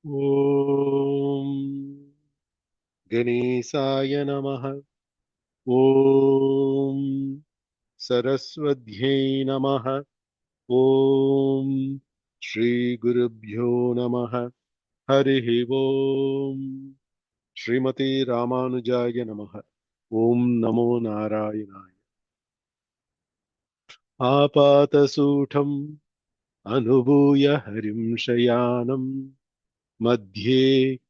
ॐ गणेशाय नमः। ॐ सरस्वत्यै नमः। ॐ श्रीगुरुभ्यो नमः। हरिः ॐ श्रीमते रामानुजाय नमः। ॐ नमो नारायणाय। आपातसूठम् अनुभूय हरिं शयानम् मध्ये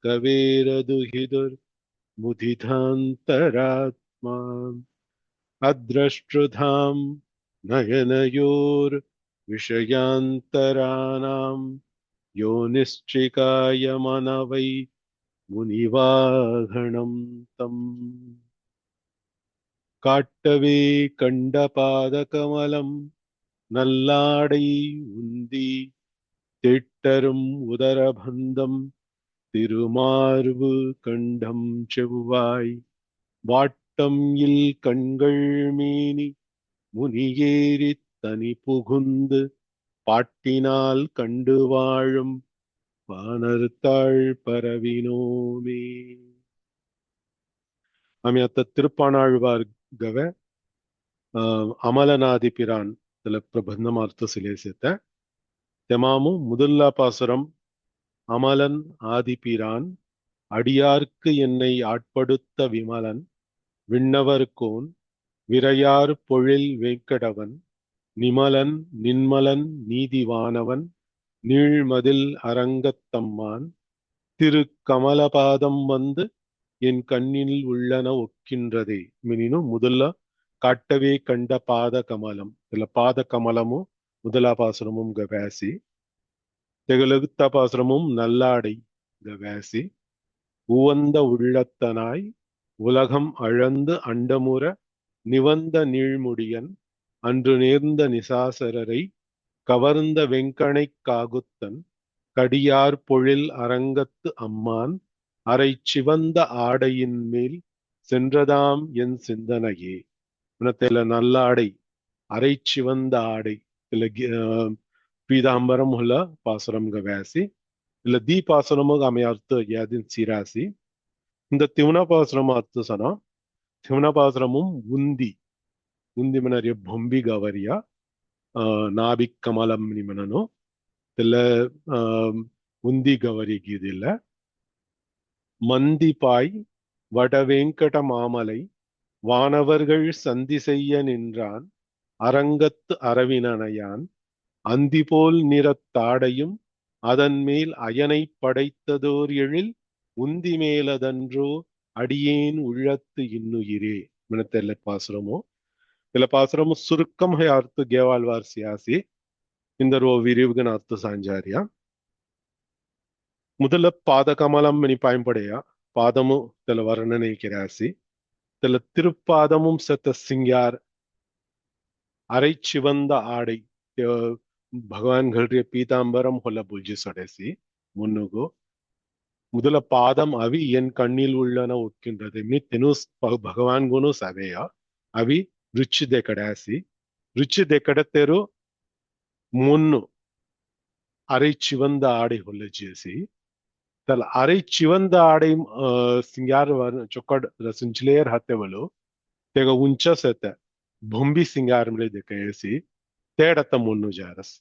कवेरदुहिदुर्मुदितान्तरात्मा अद्रष्टृधाम् नयनयोर्विषयान्तराणाम् यो निश्चिकायमनवै मुनिवाहनं तम् காட்டவே கண்டபாதகமலம் நல்லாடை உந்தி திட்டரும் உதரபந்தம் திருமார்பு கண்டம் செவ்வாய் வாட்டம் இல் கண்கள் மேனி முனியேறித் தனி புகுந்து பாட்டினால் கண்டு வாழும் வானர்த்தாள் பரவினோமே. आम्ही आता तिरुप्पाणाळ्वार गवे அமலநாதி பிரான் இதுல பிரபந்தம் அர்த்த சிலேசித்த தெமாமு முதல்லா பாசுரம் அமலன் ஆதிபிரான் அடியார்க்கு என்னை ஆட்படுத்த விமலன் விண்ணவர்கோன் விரையார் பொழில் வேங்கடவன் நிமலன் நின்மலன் நீதிவானவன் நீழ்மதில் அரங்கத்தம்மான் திரு கமலபாதம் வந்து என் கண்ணில் உள்ளன ஒக்கின்றதே மீனினு முதல்ல காட்டவே கண்ட பாத கமலம் இதுல பாத கமலமும் முதலா பாசுரமும் கவேசி தெகுலகுத்த பாசுரமும் நல்லாடை கவேசி உவந்த உள்ளத்தனாய் உலகம் அழந்து அண்டமுற நிவந்த நீழ்முடியன் அன்று நேர்ந்த நிசாசரரை கவர்ந்த வெங்கணை காகுத்தன் கடியார் பொழில் அரங்கத்து அம்மான் அரை சிவந்த ஆடையின் மேல் சென்றதாம் என் சிந்தனையே. தெல நல்ல ஆடை அரை சிவந்த ஆடை இல்ல பீதாம்பரம் உள்ள பாசுரம் கவேசி இல்ல தி பாசுரமும் அமையார்த்து யாதின் சீராசி இந்த திவுன பாசுரம் அர்த்த சொன்னா திவுன பாசுரமும் உந்தி உந்தி மனரிய பொம்பி கவரியா நாபிக் கமலம் நிமனனோ இல்ல உந்தி கவரிக்கு இது இல்ல மந்திபாய் வடவேங்கட மாமலை வானவர்கள் சந்தி செய்ய நின்றான் அரங்கத்து அரவினனையான் அந்திபோல் நிறத்தாடையும் அதன் மேல் அயனை படைத்ததோர் எழில் உந்தி மேலதன்றோ அடியேன் உள்ளத்து இன்னுயிரே மினத்தெல்ல பாசுரமோ இல்ல பாசுரமோ சுருக்கம் ஹை அர்த்த கேவால்வார் சியாசி இந்த ரோ விரிவுகன் அர்த்த சாஞ்சாரியா முதல்ல பாத கமலம் நீ பயன்படையா பாதமும் தெல வர்ணனை கிராசி தெல திருப்பாதமும் செத்த சிங்கார் அரை சிவந்த ஆடை ಭಗವಾನ್ಗಳ್ರಿಗೆ ಪೀತಾಂಬರಂ ಹೊಲ பூஜிசடைசி முன்னுகோ முதல பாதம் அவி என் கண்ணில் உள்ளன ஒக்கின்றது மீ தெனு ಭಗವಾನ್ಗುನು ಸವೆಯ ಅವಿ ರುಚಿ ದೆಕಡಾಸಿ ರುಚಿ ದೆಕಡತೆರು ಮುನ್ನು அரை சிவந்த ஆடை ಹೊಲ ஜேசி ತಲ ಅರೆ ಚಿವಂದ ಆಡೈ ಸಿಂಗಾರ ಚೊಕ್ಕಡ್ ರಸಿಂಚಲೇರ್ ಹತ್ತೆವಲು ತೆಗ ಉಂಚ ಸೆತ ಭೊಂಬಿ ಸಿಂಗಾರ ಮಳೆ ದೆಕಯಸಿ ತೇಡತ್ತ ಮುನ್ನು ಜಾರಸ್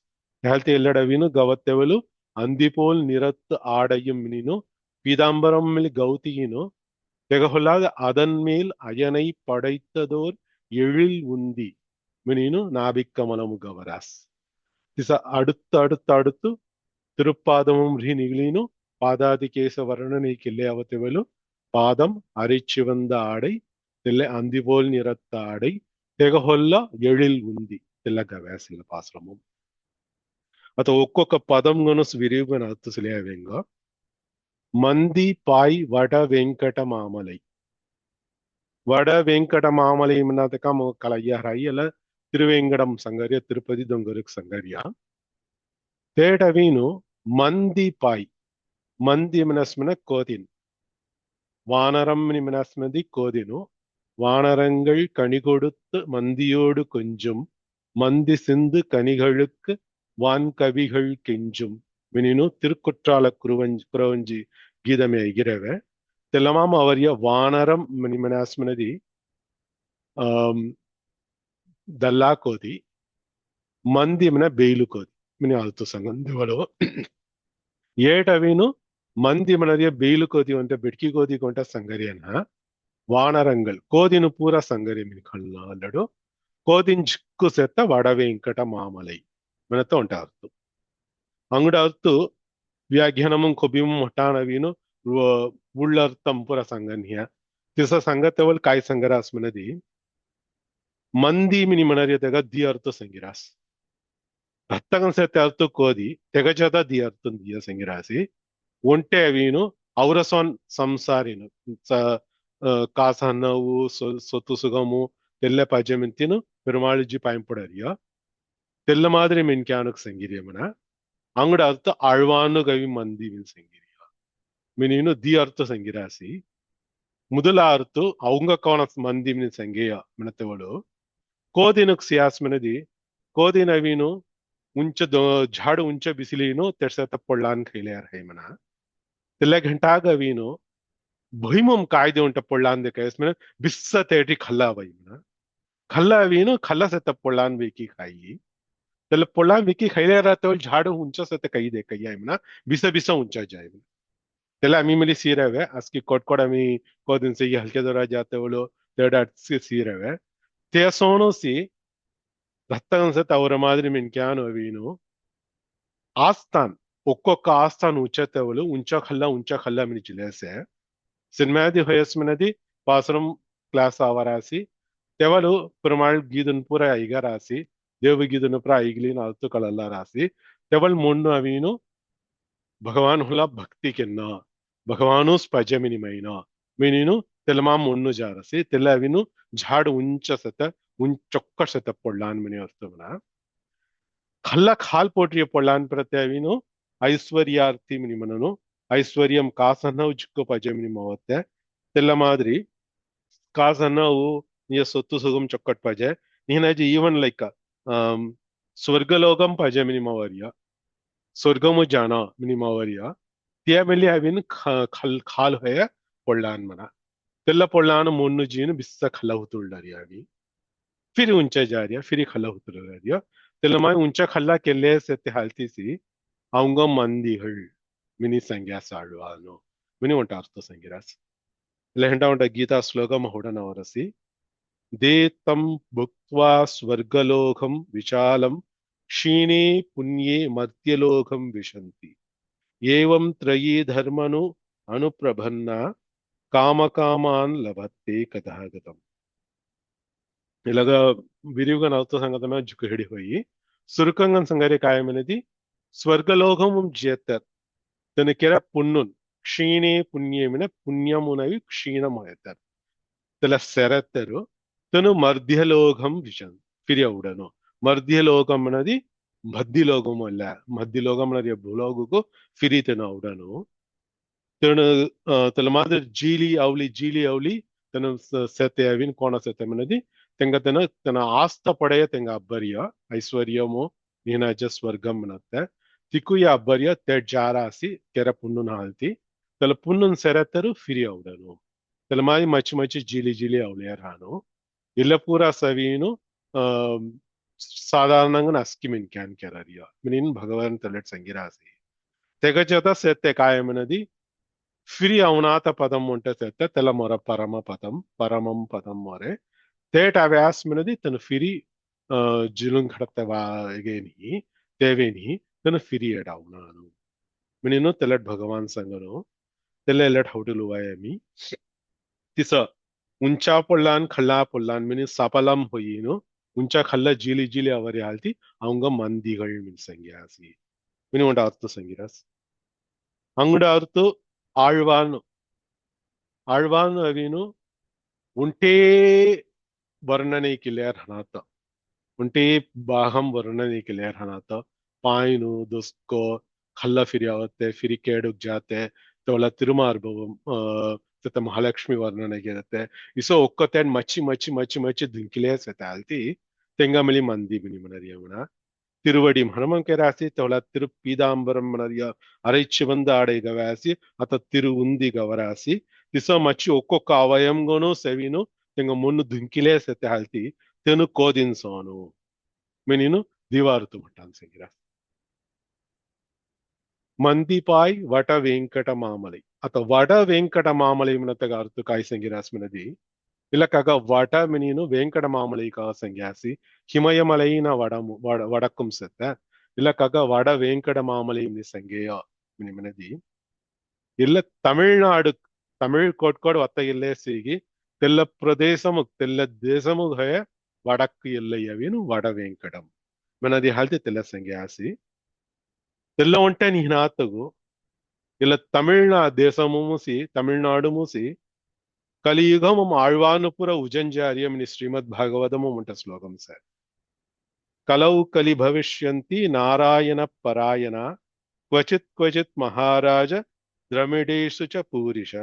ಹೇಳ್ತೆ ಎಲ್ಲಡವಿನು ಗವತ್ತೆವಲು ಅಂದಿಪೋಲ್ ನಿರತ್ ஆடையும் மினினு பீதாம்பரம் மேல் கௌதியினு தெகஹொல்லாத அதன் மேல் அயனை படைத்ததோர் எழில் உந்தி மினினு நாபிக்கமலமு கவராஸ் திச அடுத்து அடுத்து அடுத்து திருப்பாதமும் நிகிலினு பாதாதி கேச வர்ணனை கிள்ளை அவத்தவலு பாதம் அரைச்சிவந்த ஆடை தில்லை அந்திபோல் நிறத்த ஆடை తెగహొల్ల ఎழிల్ ఉంది తెల్లగవేసిన పాశ్రమం అత ఒక్కొక్క పదంగాను విరివిగా అర్థ తెలియవేంగా మంది పాయ్ వడ వెంకట మామలై வட வெங்கட மாமலை முன்னாதக்கா கலையராய் அல்ல திருவேங்கடம் சங்கரியா திருப்பதி தொங்கருக்கு சங்கரியா தேடவீனு ಮಂದಿ ಪಾಯ್ ಮಂದಿ ಮಿನಸ್ಮಿನ ಕೋದಿನ್ வானரம் மினஸ்மதி கோதினு வானரங்கள் கனி கொடுத்து மந்தியோடு கொஞ்சும் மந்தி சிந்து கனிகளுக்கு வான்கவிகள் கெஞ்சும் ಮಿನಿನು ತಿರುಕುಟ್ರಾಲ ಕುರವಂಜಿ ಗೀದಮೆ ಇಗಿರವೆ ತೆಲಮಾಮ ಅವರಿಯ ವಾನರಂ ಮನಿಮನಾಸ್ಮನದಿ ಆಮ್, ದಲ್ಲಾಕೋದಿ ಮಂದಿ ಮನ ಬೇಯ್ಲು ಕೋದಿ ಮಿನಿ ಆಲ್ತು ಸಂಗಂಧಗಳು ಏಟವೀನು ಮಂದಿ ಮನದಿಯ ಬೇಯ್ಲು ಕೋದಿ ಅಂತ ಬೆಡ್ಕಿ ಕೋದಿ ಕೊಂಟ ಸಂಗರಿಯನ ವಾನರಂಗಲ್ ಕೋದಿನು ಪೂರ ಸಂಗರಿ ಮಿನಿ ಕಳ್ಳ ಅಲ್ಲಡು ಕೋದಿನ್ ಜಿಕ್ಕು ಸೆತ್ತ ವಡವೆ ಇಂಕಟ ಮಾಮಲೈ ಮನತ ಉಂಟ ಅರ್ಥ ಅಂಗಡ ಅರ್ಥ ವ್ಯಾಖ್ಯಾನಮಂ ಕೊಬಿಮಂ ಹೊಟ್ಟಾಣವೀನು ಉಳ್ಳರ್ಥಂ ಪುರ ಸಂಗನ್ಯ ತಿಸ ಸಂಗತವಲ್ ಕಾಯಿ ಸಂಗರಾಸ್ ಮನದಿ ಮಂದಿ ಮಿನಿ ಮನರಿಯದಾಗ ದಿ ಅರ್ಥ ಸಂಗಿರಾಸ್ ಹತ್ತಗನ್ ಸೆತ್ತ ಅರ್ಥ ಕೋದಿ ತೆಗಜದ ದಿ ಅರ್ಥ ದಿಯ ಸಂಗಿರಾಸಿ ಒಂಟೆ ಅವೀನು ಔರಸೋನ್ ಸಂಸಾರಿನು ಕಾಸನ್ನವು ಸೊತ್ತು ಸುಗಮು ತೆಲ್ಲ ಪಜೆ ಮಿಂತಿನು ಪೆರುಮಾಳಿಜಿ ಪಾಯಿಂಪುಡರಿಯ ತೆಲ್ಲ ಮಾದರಿ ಮಿನ್ಕ್ಯಾನಕ್ ಸಂಗಿರಿಯಮನ ಅಂಗಡ ಅರ್ಥ ಆಳ್ವಾನು ಗವಿ ಮಂದಿ ಮಿನ್ ಸಂಗಿರಿಯ ಮಿನಿನು ದಿ ಅರ್ಥ ಸಂಗಿರಾಸಿ ಮೊದಲ ಅರ್ಥ ಅವಂಗ ಕೋಣ ಮಂದಿ ಮಿನ್ ಸಂಗೇಯ ಮಿನತೆವಳು ಕೋದಿನಕ್ ಸಿಯಾಸ್ ಮಿನದಿ ಕೋದಿನವೀನು ಉಂಚ ಝಾಡು ಉಂಚ ಬಿಸಿಲೀನು ತೆಡ್ಸ ತಪ್ಪೊಳ್ಳಾನ್ ಖೈಲೆಯಾರ ಹೈಮನ ತೆಲ್ಲ ಘಂಟಾಗವೀನು ಭೈಮಂ ಕಾಯ್ದೆ ಉಂಟ ಪೊಳ್ಳಾನ್ ದೆ ಕೈಸ್ಮಿನ ಬಿಸ್ಸ ತೇಟಿ ಖಲ್ಲ ವೈಮನ ಖಲ್ಲ ಅವೀನು ಖಲ್ಲ ಸೆ ತಪ್ಪೊಳ್ಳಾನ್ ಬೇಕಿ ಖಾಯಿ तेल पोला विकी खैले रहते झाड़ उंचा से कई दे कई आयमना बिसा बिसा उंचा जाए तेला आम्ही मिली सीर हवे आज की कोटकोड आम्ही को दिन से ये हल्के दौरा जाते बोलो तेरा से सीर हवे ते सोनो सी रत्तगन से तवर मादरी मिन क्या नो वीनो आस्थान ఒక్కొక్క ఆస్థాన్ ఉచ్చేతవులు ఉంచ ఖల్లా మిని జిలేసే సినిమాది హయస్మినది పాసరం క్లాస్ ఆవరాసి తెవలు పెరుమాళ్ గీదన్ పూర ఐగా రాసి ದೇವಗೀದನ ಪ್ರ ಈಗಲಿನ ಅರ್ಥ ಕಳೆಲ್ಲ ರಾಸಿ ತೆವಲ್ ಮೊಣ್ಣು ಅವೀನು ಭಗವಾನ್ ಹುಲ ಭಕ್ತಿ ಕೆನ್ನ ಭಗವಾನು ಸ್ಪಜಮಿನಿಮೈನ ಮೀನಿನು ತೆಲಮಾ ಮೊಣ್ಣು ಜಾರಸಿ ತೆಲ್ಲ ಅವಿನು ಝಾಡ್ ಉಂಚ ಸತ ಉಂಚೊಕ್ಕ ಸತ ಪೊಳ್ಳಾನ್ ಮಿನಿ ಅರ್ಥವನ ಖಲ್ಲ ಖಾಲ್ ಪೋಟ್ರಿಯ ಪೊಳ್ಳಾನ್ ಪ್ರತ್ಯ ಅವಿನು ಐಶ್ವರ್ಯಾರ್ಥಿ ಮಿನಿ ಮನನು ಐಶ್ವರ್ಯಂ ಕಾಸನ್ನವು ಜಿಕ್ಕು ಪಜಮಿನಿ ಮವತ್ತೆ ತೆಲ್ಲ ಮಾದ್ರಿ ಕಾಸನ್ನವು ನೀ ಸೊತ್ತು ಸುಗಮ್ ಚೊಕ್ಕಟ್ ಪಜೆ ನೀನಾಜಿ ಈವನ್ ಲೈಕ್ स्वर्गलोकम पाहिजे मिनिमावरिया स्वर्गमु जाना मिनिमावरिया त्या मेली हाविन खाल होया पडलान मना तेल्ला पडलान मोन्नु जीन बिस्सा खला हुतुळदारी आवी फिर ऊंचा जारिया फिर खला हुतुळदारिया तेल्ला माय ऊंचा खला केले से ते हालतीसी अवंग मंदिहळ मिनि संग्या साळवानो मिनि उंटा अर्थ संगिरास लेहंडा उंटा गीता श्लोकम होडनवरसी देतं भुक्त्वा स्वर्गलोकं विशालं क्षीणे पुण्ये मर्त्यलोकं विशन्ति एवं त्रयी धर्मनु अनुप्रभन्ना कामकामान् लभते कथागतम् इलाग विरियुगन अर्थ संगतमे जुक हिडी होई सुरकंगन संगरे कायमनेदी स्वर्गलोकं जेतर तने केरा पुन्नुन क्षीणे पुण्ये मिने पुण्यमुनवि क्षीणमयतर तला सेरतरू तनु मध्यलोकम विषन फिर उड़नो मध्यलोकम अनदी मध्यलोकम अल्ल मध्यलोकम अनदी भूलोकको फिरी तनु उड़नो तनु तल मादर जीली अवली तनु सेते अविन कोण सेते मनदी तेंग तन आस्थ पಡೆಯ तेंग अब्बरिय ऐश्वर्यमो नीनाज स्वर्गम मनते तिकुय अब्बरिय तेड जारासी केरा पुन्नुन हालती तल पुन्नुन सेरतरू फिरी उड़नो तल माई मच जीली अवले रानो ಇಲ್ಲ ಪೂರ ಸವೀನು ಸಾಧಾರಣಂಗ ಅಸ್ಕಿಮಿನ್ ಕ್ಯಾನ್ ಕೆರರಿಯ ಮಿನಿನ್ ಭಗವಾನ್ ತಲೆಟ್ ಸಂಗಿರಾಸಿ ತೆಗಜದ ಸೆತ್ತೆ ಕಾಯಮನದಿ ಫಿರಿ ಅವನಾತ ಪದಂ ಉಂಟೆ ಸೆತ್ತೆ ತೆಲ ಮೊರ ಪರಮಂ ಪದಂ ಮೊರೆ ತೇಟ್ ಅವ್ಯಾಸ್ ಮಿನದಿ ತನು ಫಿರಿ ಜುಲುಂಗ್ ಖಡತೆ ವಾಗೇನಿ ದೇವೇನಿ ತನು ಫಿರಿ ಎಡಾವನಾನು ಮಿನಿನು ತೆಲೆಟ್ ಭಗವಾನ್ ಸಂಗನು ತೆಲೆ ಎಲೆಟ್ ಹೌಟುಲು ವಾಯಮಿ तिस उंचा पडलान खल्ला पडलान मिनी सापलम होईनो उंचा खल्ला जीली अवरी हालती अवंग मंदिगळ मिन संग्यासी मिनी उंडा अर्थ संगिरास अंगड अर्थ आळवान अवीनु उंटे वर्णने किल्यार हनात उंटे बाहम वर्णने किल्यार हनात पायनु दुस्को खल्ला फिरी आवते फिरी केडुक जाते तोला तिरुमार तत महालक्ष्मी वर्णने गिरते इसो ಒಕ್ಕತೆನ್ ಮಚ್ಚಿ ದಿಂಕಿಲೆ ಸೆತಾಲ್ತಿ ತೆಂಗಮಲಿ ಮಂದಿ ಬಿನಿ ಮನರಿಯಮನ திருவடி மனமம் கெராசி தவள திருப்பீதாம்பரம் மனதிய அரைச்சிவந்த ஆடை గవాసి అత తిరు ఉంది గవరాసి తిస మచ్చి ఒక్కొక్క అవయంగోను సెవిను తెంగ మున్ను దుంకిలే సెతే హల్తి తెను కోదిన్సోను మెనిను దివారుతు మటాన్ సెగిర మందిపాయ్ వట వెంకట మామలై అత వడ వెంకట మామలై మనతగ అర్థ కాయ సెగిరాస్ మనది இலக்காக வட மினினு வேங்கட மாமலைக்காக சங்கியாசி ஹிமயமலையின வடக்கும் செத்த இலக்காக வட வேங்கட மாமலை சங்கையா மினிமனதி இல்ல தமிழ்நாடு தமிழ் கோட்கோடு வத்த இல்லே சீகி தெல்ல பிரதேசமு தெல்ல தேசமு ஹய வடக்கு எல்லையவினு வட வேங்கடம் మనది హల్తి తెల్ల సంగ్యాసి తెల్ల ఉంటే నీ నాతగు ఇలా తమిళనాడు దేశము మూసి తమిళనాడు మూసి కలియుగం ఆళ్వానుపుర ఉజంజార్యం శ్రీమద్ భాగవతము ఉంట శ్లోకం సార్ కలౌ కలి భవిష్యంతి నారాయణ పరాయణ క్వచిత్ క్వచిత్ మహారాజ ద్రమిడేషు చ పూరిష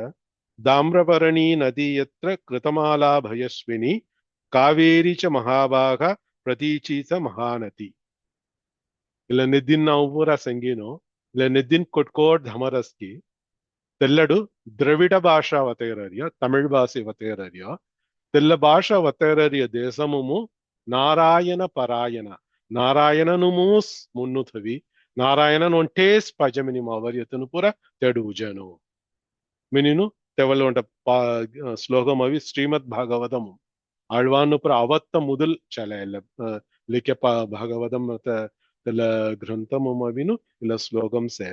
దామ్రపరణీ నదీ యత్ర కృతమాలా భయస్విని కావేరి చ మహాభాగ ప్రతీచీత మహానతి ఇలా నిద్దిన్ ఊర సంగీనో ఇలా నిద్దిన్ కొట్కోడ్ ధమరస్కి తెల్లడు ద్రవిడ భాష వతేరర్య తమిళ భాష వతేరర్య తెల్ల భాష వతేరర్య దేశముము నారాయణ పరాయణ నారాయణనుము మున్నుథవి నారాయణను ఒంటేస్ పజమిని మావర్యతను పుర తెడుజను మినిను తెవలోంట శ్లోకం అవి శ్రీమద్ భాగవతము ఆళ్వాను పుర అవత్త ముదుల్ చల లిఖ భాగవతం తెల్ల గ్రంథము అవిను ఇలా శ్లోకం సే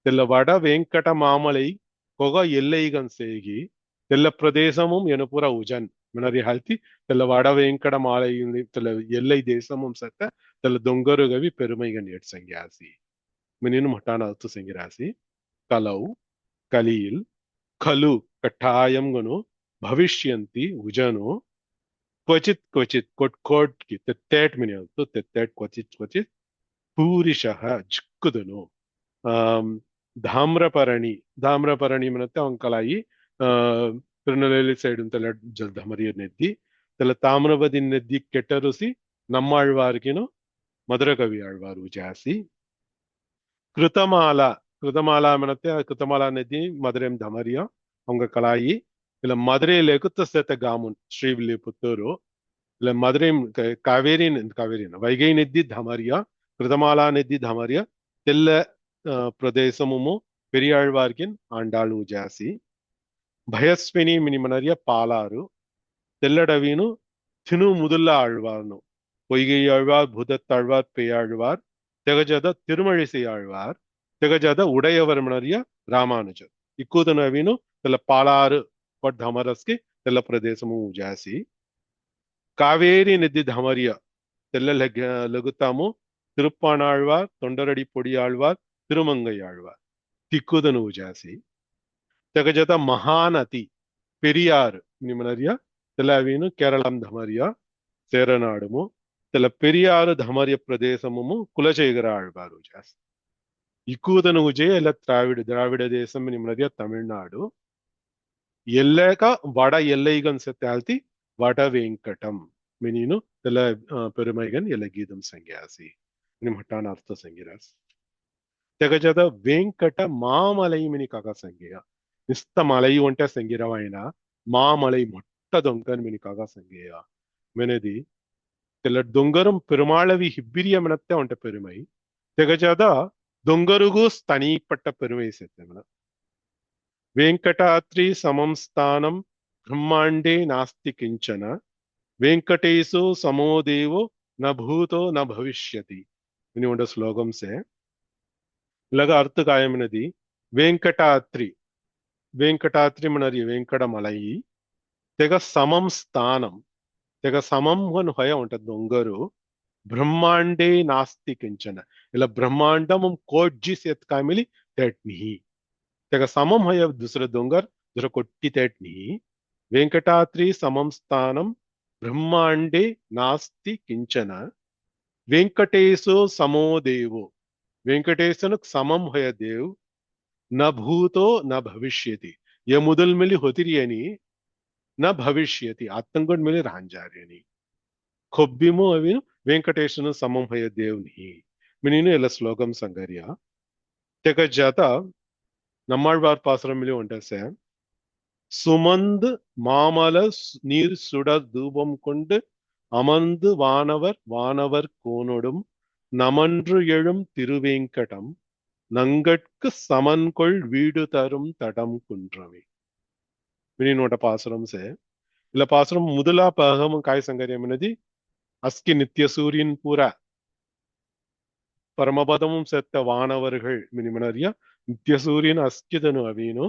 తెల్ల వడ వెంకట మామలై కొగ ఎల్లైగన్ సేగి తెల్ల ప్రదేశముం ఎనుపుర ఉజన్ మనది హల్తి తెల్ల వడ వెంకట మాలై తెల్ల ఎల్లై దేశముం సత్త తెల్ల దొంగరు గవి పెరుమైగన్ ఎట్ సంగ్యాసి మినిను మటాన అత్తు సంగిరాసి కలౌ కలిల్ ఖలు కఠాయం గను భవిష్యంతి ఉజను క్వచిత్ క్వచిత్ కొట్ కి తెత్తేట్ మిని అత్తు తెత్తేట్ క్వచిత్ క్వచిత్ పూరిషః జిక్కుదను ಧಾಮ್ರಪರಣಿ ಮನತ್ತೆ ಅಂಕಲಾಯಿ ತಿರುನಲ್ವೇಲಿ ಸೈಡ್ ಅಂತೆಲ್ಲ ಜಲ್ಧಮರಿಯ ನೆದ್ದಿ ತೆಲ್ಲ ತಾಮ್ರವದಿ ನೆದ್ದಿ ಕೆಟ್ಟರುಸಿ ನಮ್ಮಾಳ್ವಾರ್ಗಿನು ಮಧುರ ಕವಿ ಆಳ್ವಾರು ಜಾಸಿ ಕೃತಮಾಲ ಮನತ್ತೆ ಕೃತಮಾಲ ನೆದ್ದಿ ಮಧುರೆಂ ಧಮರಿಯ அவங்க கலாயி இல்ல மதுரையில் எகுத்த சேர்த்த காமுன் ஸ்ரீவில்லி புத்தூரு இல்ல மதுரை காவேரி வைகை நெத்தி தமரியா கிருதமாலா நெத்தி தமரியா தெல்ல பிரதேசமுமு பெரியாழ்வார்கின் ஆண்டாளு జాసి భయస్విని మినిమనరియ పాలారు తెల్లడవీను తిను ముదుల్ల ఆళ్వార్ను పొయ్గై ఆళ్వార్ భూதத்தாழ்வார் பேயாழ்வார் తెగజద తిరుమழிசை ఆళ్వార్ తెగజద ఉడయవర్ మనరియ రామానుజర్ ఇక్కుదనవీను తెల్ల పాలారు పట్ ధమరస్కి తెల్ల ప్రదేశము జాసి కావేరి నది ధమరియ తెల్ల లగుతాము తిరుప్పాణాళ్వార్ తొండరడి పొడి ఆళ్వార్ తిరుమంగై ఆళ్వార్ తిక్కుదను జాసి తెగజత మహానతి పెరియార్ నిమనరియ తెలవీను కేరళం ధమరియ సేరనాడుము తెల పెరియారు ధమర్య ప్రదేశము కులచేగర ఆళ్వారు జాసి ఇక్కుదను జే ఎల్ల ద్రావిడ దేశం నిమనరియ తమిళనాడు ఎల్లేక వడ ఎల్లైగన్ సెత్తాల్తి వడ వెంకటం మినీను తెల పెరుమైగన్ ఎల్ల గీతం సంగ్యాసి నిమటాన అర్థ సంగిరాస్ తెగజద వెంకట మామలై మిని కాక సంగేయ నిస్త మలై ఉంటే సంగిరవైన మామలై మొట్ట దొంగన్ మిని కాక సంగేయ మెనది తెల్ల దొంగరం పెరుమాళవి హిబ్బిరియ మనತ್ತೆ ఉంటే పెరుమై తెగజద దొంగరుగు స్తనీపట్ట పెరుమై సెత్తెమన వెంకటాద్రి సమం స్థానం బ్రహ్మాండే నాస్తి కించన వెంకటేశో సమో దేవో న భూతో న భవిష్యతి అని ఉండే శ్లోకం సే ఇలాగ అర్థ కాయమైనది వెంకటాద్రి మనరి వెంకటమలై తెగ సమం స్థానం తెగ సమం అని హయ ఉంటది దొంగరు బ్రహ్మాండే నాస్తి కించన ఇలా బ్రహ్మాండం కోడ్జి సేత్ కామిలి తెట్ని తెగ సమం హయ దుసర దొంగర్ దుర కొట్టి తెట్ని వెంకటాద్రి సమం స్థానం బ్రహ్మాండే నాస్తి కించన వెంకటేశో సమో దేవో వెంకటేశனுக்கு சமம் ஹய தேவ் ந பூதோ ந பவிஷ்யதி ये முதல் மிலி होतिरियनी न भविष्यति आतंकड मिले रांजारियनी खोब्बिमो अविनु ವೆಂಕಟೇಶನು ಸಮಂ ಹೊಯ ದೇವ್ನಿ ಮಿನಿನು ಎಲ್ಲ ಶ್ಲೋಕಂ ಸಂಗರಿಯ ತೆಗ ಜಾತ நம்மாழ்வார் பாசுரமிலே ஒன்றை சுமந்து மாமல நீர் சுடர் தூபம் கொண்டு அமர்ந்து வானவர் வானவர் கோனொடும் நமன்று எழும் திருவேங்கடம் நங்கட்கு சமன்கொள் வீடு தரும் தடம் குன்றமே வினினோட பாசுரம் இல்ல பாசுரம் முதலா பாகமும் காய் சங்கரியம் என்னது அஸ்கி நித்திய சூரியன் பூரா பரமபதமும் செத்த வானவர்கள் மினிமனரியா நித்திய சூரியன் அஸ்கிதனு அவீனு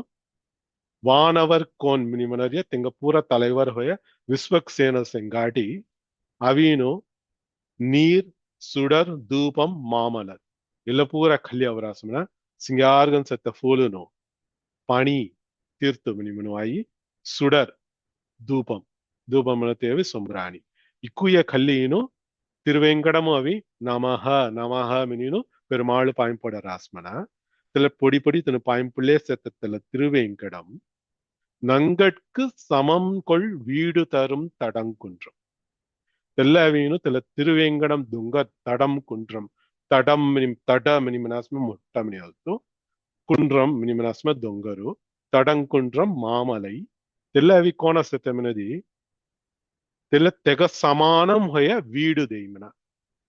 வானவர் கோன் மினிமனரியா தெங்க பூரா தலைவர் ஹோய விஸ்வக்சேன செங்காடி அவீனு நீர் சுடர் தூபம் மாமலர் இல்ல பூரா கல்யா அவராசம்னா சிங்கார்கன் செத்த ஃபூலுனோ பனி தீர்த்து மினிமனுவாயி சுடர் தூபம் தூபம் தேவை சொம்ராணி இக்குய கல்லியினு திருவேங்கடமு அவி நமஹ நமஹ மினினு பெருமாள் பாயம்போட ராஸ்மனா இதுல பொடி பொடி தன் பாயம்புள்ளே செத்தத்துல திருவேங்கடம் நங்கட்கு சமம் கொள் வீடு தரும் தடங்குன்றம் தெல்லவீனு தெல திருவேங்கடம் துங்க தடம் குன்றம் தடம் தட மினிமனாஸ்ம முட்ட மினியால்ತು குன்றம் மினிமனாஸ்ம ದೊಂಗರು ತಡಂಕುಂಡ್ರಂ ಮಾಮಲೈ ತೆಲ್ಲವಿ ಕೋಣ ಸೆತೆಮಿನದಿ ತೆಲ್ಲ ತೆಗ ಸಮಾನಂ ಹೊಯ ವೀಡು ದೇಯಿಮನ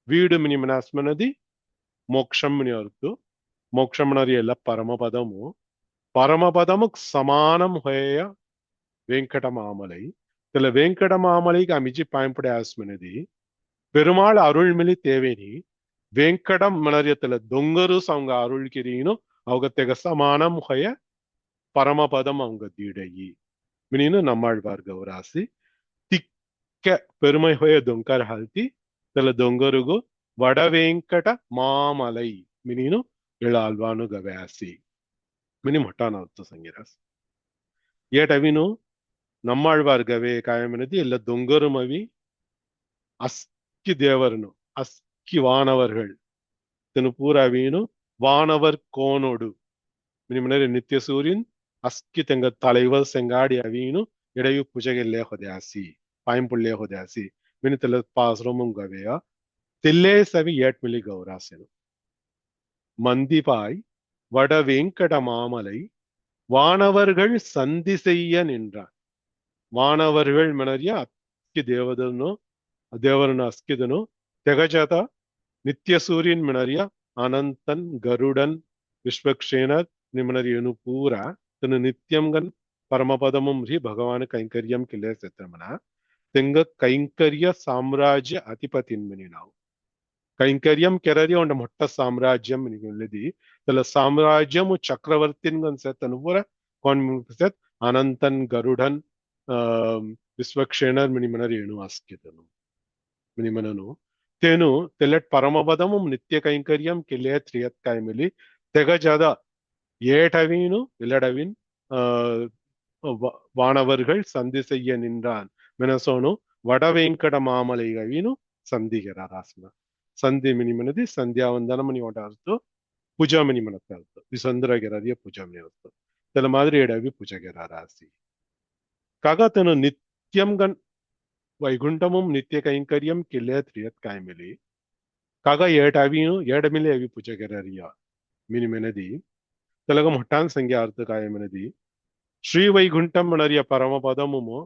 ವೀಡು ಮಿನಿಮನಾಸ್ಮನದಿ ಮೋಕ್ಷಂ ಮಿನಿಯರ್ತು ಮೋಕ್ಷಮನರಿ ಎಲ್ಲ பரமபதமுக்கு சமானம் ஹோய வெங்கட மாமலை இதுல வெங்கட மாமலைக்கு அமிஜி பயன்பட ஆஸ்மனதி பெருமாள் அருள்மிலி தேவேனி வெங்கடம் மனரியத்துல ದೊಂಗರು அவங்க அருள்கிரீனு அவங்க தெக சமானம் ஹோய பரமபதம் அவங்க தீடகி மினினு நம்மாழ்வார் கௌராசி திக்க பெருமை ஹோய ದೊಂಕರ ಹಾಲ್ತಿ ತಲ ದೊಂಗರುಗು ವಡವೆಂಕಟ ಮಾಮಲೈ ಮಿನಿನು ಇಳಾಲ್ವಾನು ಗವ್ಯಾಸಿ மினி மொட்டான ಸಂಗಿರಸ್ ஏட்டவினு நம்மாழ்வார் கவே காயமினது இல்ல ದೊಂಗரும் அவி அஸ்கி தேவர்னு அஸ்கி வானவர்கள் தினு பூராவீனு வானவர் கோனோடு மினிமனரி நித்திய சூரியன் அஸ்கி தெங்க தலைவர் செங்காடி அவீனு இடையு புஜகெல்லே ಹೊದ್ಯಾಸಿ ಪಾಯಿಂಪುಳ್ಳೇ ಹೊದ್ಯಾಸಿ மினித்தல பாசுரமும் கவையா தில்லே சவி ஏட்மிலி கௌராசனு மந்திபாய் வட வெங்கட மாமலை வானவர்கள் சந்தி செய்ய நின்றான் வானவர்கள் மனரியா அஸ்கி தேவதனோ தேவரನು ಅಸ್ಕಿದನು ತೆಗಜಾತ ನಿತ್ಯ ಸೂರ್ಯನ್ ಮಿಣರಿಯ ಅನಂತನ್ ಗರುಡನ್ ವಿಶ್ವಕ್ಷೇನರ್ ನಿಮನರಿಯನು ಪೂರ ತನು ನಿತ್ಯಂಗನ್ ಪರಮಪದಮಂ ಹಿ ಭಗವಾನ್ ಕೈಂಕರ್ಯಂ ಕಿಲೆ ಸೆತ್ರಮನ ತೆಂಗ ಕೈಂಕರ್ಯ ಸಾಮ್ರಾಜ್ಯ ಅಧಿಪತಿನ್ಮನಿ ನಾವು ಕೈಂಕರ್ಯಂ ಕೆರರಿಯ ಒಂಡ ಮೊಟ್ಟ ಸಾಮ್ರಾಜ್ಯಂ ನಿಗಲಿದಿ ತಲ ಸಾಮ್ರಾಜ್ಯಮು ಚಕ್ರವರ್ತಿನ್ಗನ್ ಸೆತನು ಪೂರ ಕೋನ್ ಸೆತ್ ಅನಂತನ್ ಗರುಡನ್ ವಿಶ್ವಕ್ಷೇನರ್ ಮಿನಿಮನರಿಯನು ಅಸ್ಕಿದನು ಮಿನಿಮನನು तेनु तेलट परमपदमुम नित्य कैंकर्यम किले त्रियत कायमिली तेगजाद ஏட்டவீனு இல்லடவின் வானவர்கள் சந்தி செய்ய நின்றான் மெனசோனு வடவேங்கட மாமலை கவினு ಸಂಧಿಗೆರಾರ ಆಸ್ಮ ಸಂಧಿ ಮಿನಿಮನದಿ ಸಂಧ್ಯಾವಂದನ ಮನಿ ಓಡಾರ್ತು ಪೂಜಾ ಮನಿ ಮನತ್ತಾರ್ತು ವಿಸಂದ್ರಗೆರದಿಯ ಪೂಜಾ ಮನಿ ಅರ್ತು ತೆಲ ಮಾದರಿ ಎಡವಿ ಪೂಜಾಗೆರಾರ ಆಸಿ ಕಾಗತನು ನಿತ್ಯಂ ಗನ್ வைகுண்டமும் நித்திய கைங்கரியம் கில்லே திரியத் காய்மிலி காக ஏடவியும் ஏடமிலே அவி புஜகரரியா மினிமெனதி தெலகம் ஹட்டான் சங்கியா அர்த்த காயமெனதி ஸ்ரீ வைகுண்டம் மனரியா பரமபதமுமோ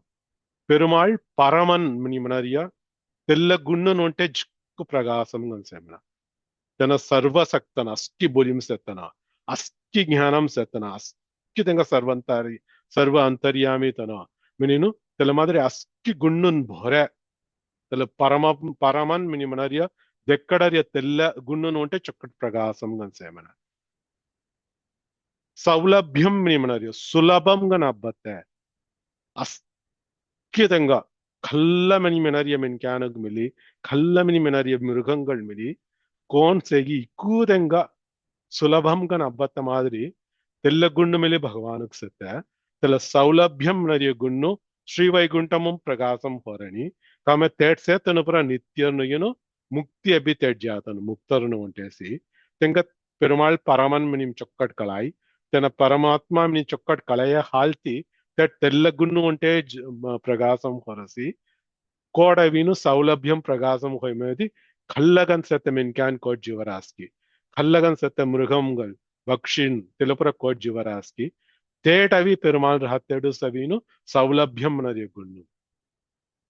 பெருமாள் பரமன் மினிமனரியா தெல்ல குண்ணன் ஒன்ட்டே ஜிக்கு பிரகாசம் கன்சேமன தன சர்வசக்தன அஸ்கி போலிம் செத்தன அஸ்கி ஞானம் செத்தன அஸ்கி தெங்க சர்வந்தாரி சர்வ ಅಂತರ್ಯಾಮಿ ತನ மினினு தெல மாதிரி அஸ்கி குண்ணுன் பொற தெல பரமன் மினி மனரியா தெக்கடரிய தெல்ல குண்ணுன் ஒன்ட்டே ಚೊಕ್ಕಟ್ பிரகாசம் கன்சேமன ಸೌಲಭ್ಯಂ மினி மனரியா சுலபம் கன் அபத்த அஸ்கிதங்க கல்ல மினி மனரியா மென்கானக் மிலி கல்ல மினி மனரியா மிருகங்கள் மிலி கோன் செகி இக்கூதங்க சுலபம் கன் அபத்த மாதிரி தெல்ல குண்ணு மிலி பகவானுக்கு செத்த தெல சௌலಭ್ಯಂ நரிய குண்ணு ಶ್ರೀ ವೈಗುಂಠಮಂ ಪ್ರಕಾಶಂ ಹೊರಣಿ ಕಾಮೆ ತೇಟ್ ಸೇ ತನುಪುರ ನಿತ್ಯನು ಮುಕ್ತಿ ಅಭಿ ತೇಟ್ ಜಾತನು ಮುಕ್ತರನು ಒಂಟೇಸಿ ತೆಂಗ ಪೆರುಮಾಳ್ ಪರಮನ್ ಮಿನಿಮ್ ಚೊಕ್ಕಟ್ ಕಳಾಯಿ ತೆನ ಪರಮಾತ್ಮ ಮಿನಿ ಚೊಕ್ಕಟ್ ಕಳೆಯ ಹಾಲ್ತಿ ತೇಟ್ ತೆಲ್ಲ ಗುನ್ನು ಒಂಟೇ Prakasam ಹೊರಸಿ ಕೋಡವಿನು ಸೌಲಭ್ಯಂ Prakasam ಹೊಯ್ಮೇದಿ Kallagan sete minkan kot jivaraski. Kallagan sete mrugamgal. Vakshin tilapura kot jivaraski. Tetavi perumal rahatedu savinu saulabhyam naryagunnu.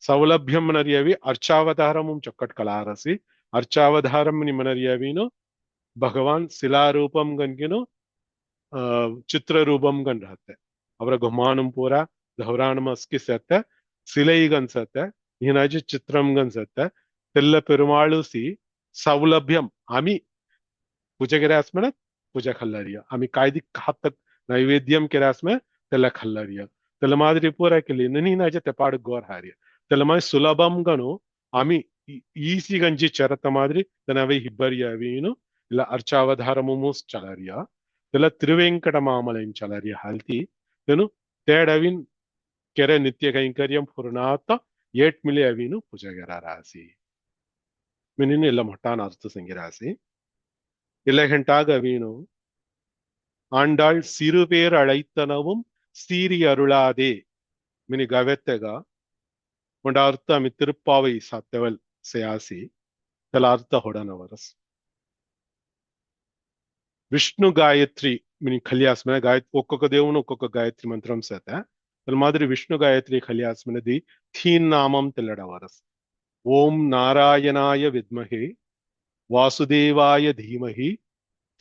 Saulabhyam naryavi archavadharamum chakkat kalarasi. Archavadharam nimanaryaviनो भगवान शिलारूपम गणकिनो चित्र रूपम गण रहते ಅವರ ಗುಮಾನಂ ಪೂರ ಧವರಾಣಮ ಅಸ್ಕಿಸತ್ತೆ ಸಿಲೈಗನ್ಸತ್ತೆ ಹೀನಾಜಿ ಚಿತ್ರಂ ಗನ್ಸತ್ತೆ ತೆಲ್ಲ ಪೆರುಮಾಳುಸಿ ಸೌಲಭ್ಯಂ ಆಮಿ पूजा केरासमे पूजा खल्लारिया आम्ही कायदी हात नैवेद्यम केरासमे तेला खल्लारिया तेला मादिरी पूरा केली ननी नाजे ते पाड गोर हारिया तेला माय सुलभम गनो आम्ही ಈಸಿ ಗಂಜಿ ಚರತ ಮಾದ್ರಿ ತನವೇ ಹಿಬ್ಬರಿಯ ವೀನು ಇಲ್ಲ ಅರ್ಚಾವಧಾರಮುಮುಸ್ ಚಲರಿಯ ಇಲ್ಲ ತಿರುವೆಂಕಟ ಮಾಮಲೆನ್ ಚಲರಿಯ ಹಾಲ್ತಿ ತೆನು ತೇಡವಿನ್ ಕೆರೆ ನಿತ್ಯ ಕೈಂಕರ್ಯಂ ಪುರ್ಣಾತ 8 ಮಿಲಿ ಅವೀನು ಪೂಜೆಗರ ರಾಸಿ ಮಿನಿನ ಇಲ್ಲ ಮಠಾನ ಅರ್ಥ ಸಂಗಿರಾಸಿ ಇಲ್ಲ ಗಂಟಾಗ ಅವೀನು ஆண்டாள் சிறுபேர் அழைத்தனவும் சீரி அருளாதே மினி கவெத்தக உண்ட அர்த்தம் திருப்பாவை சாத்தவல் सेयासी त्याला अर्थ होडानवरस विष्णु गायत्री मिनी खलियास में ఒక్కొక్క దేవుని ఒక్కొక్క గాయత్రి మంత్రం సేత తల మాదిరి విష్ణు గాయత్రి ఖలియాస్ మనది थीन नामम తెల్లడవరస్ ఓం నారాయణాయ విద్మహే వాసుదేవాయ ధీమహి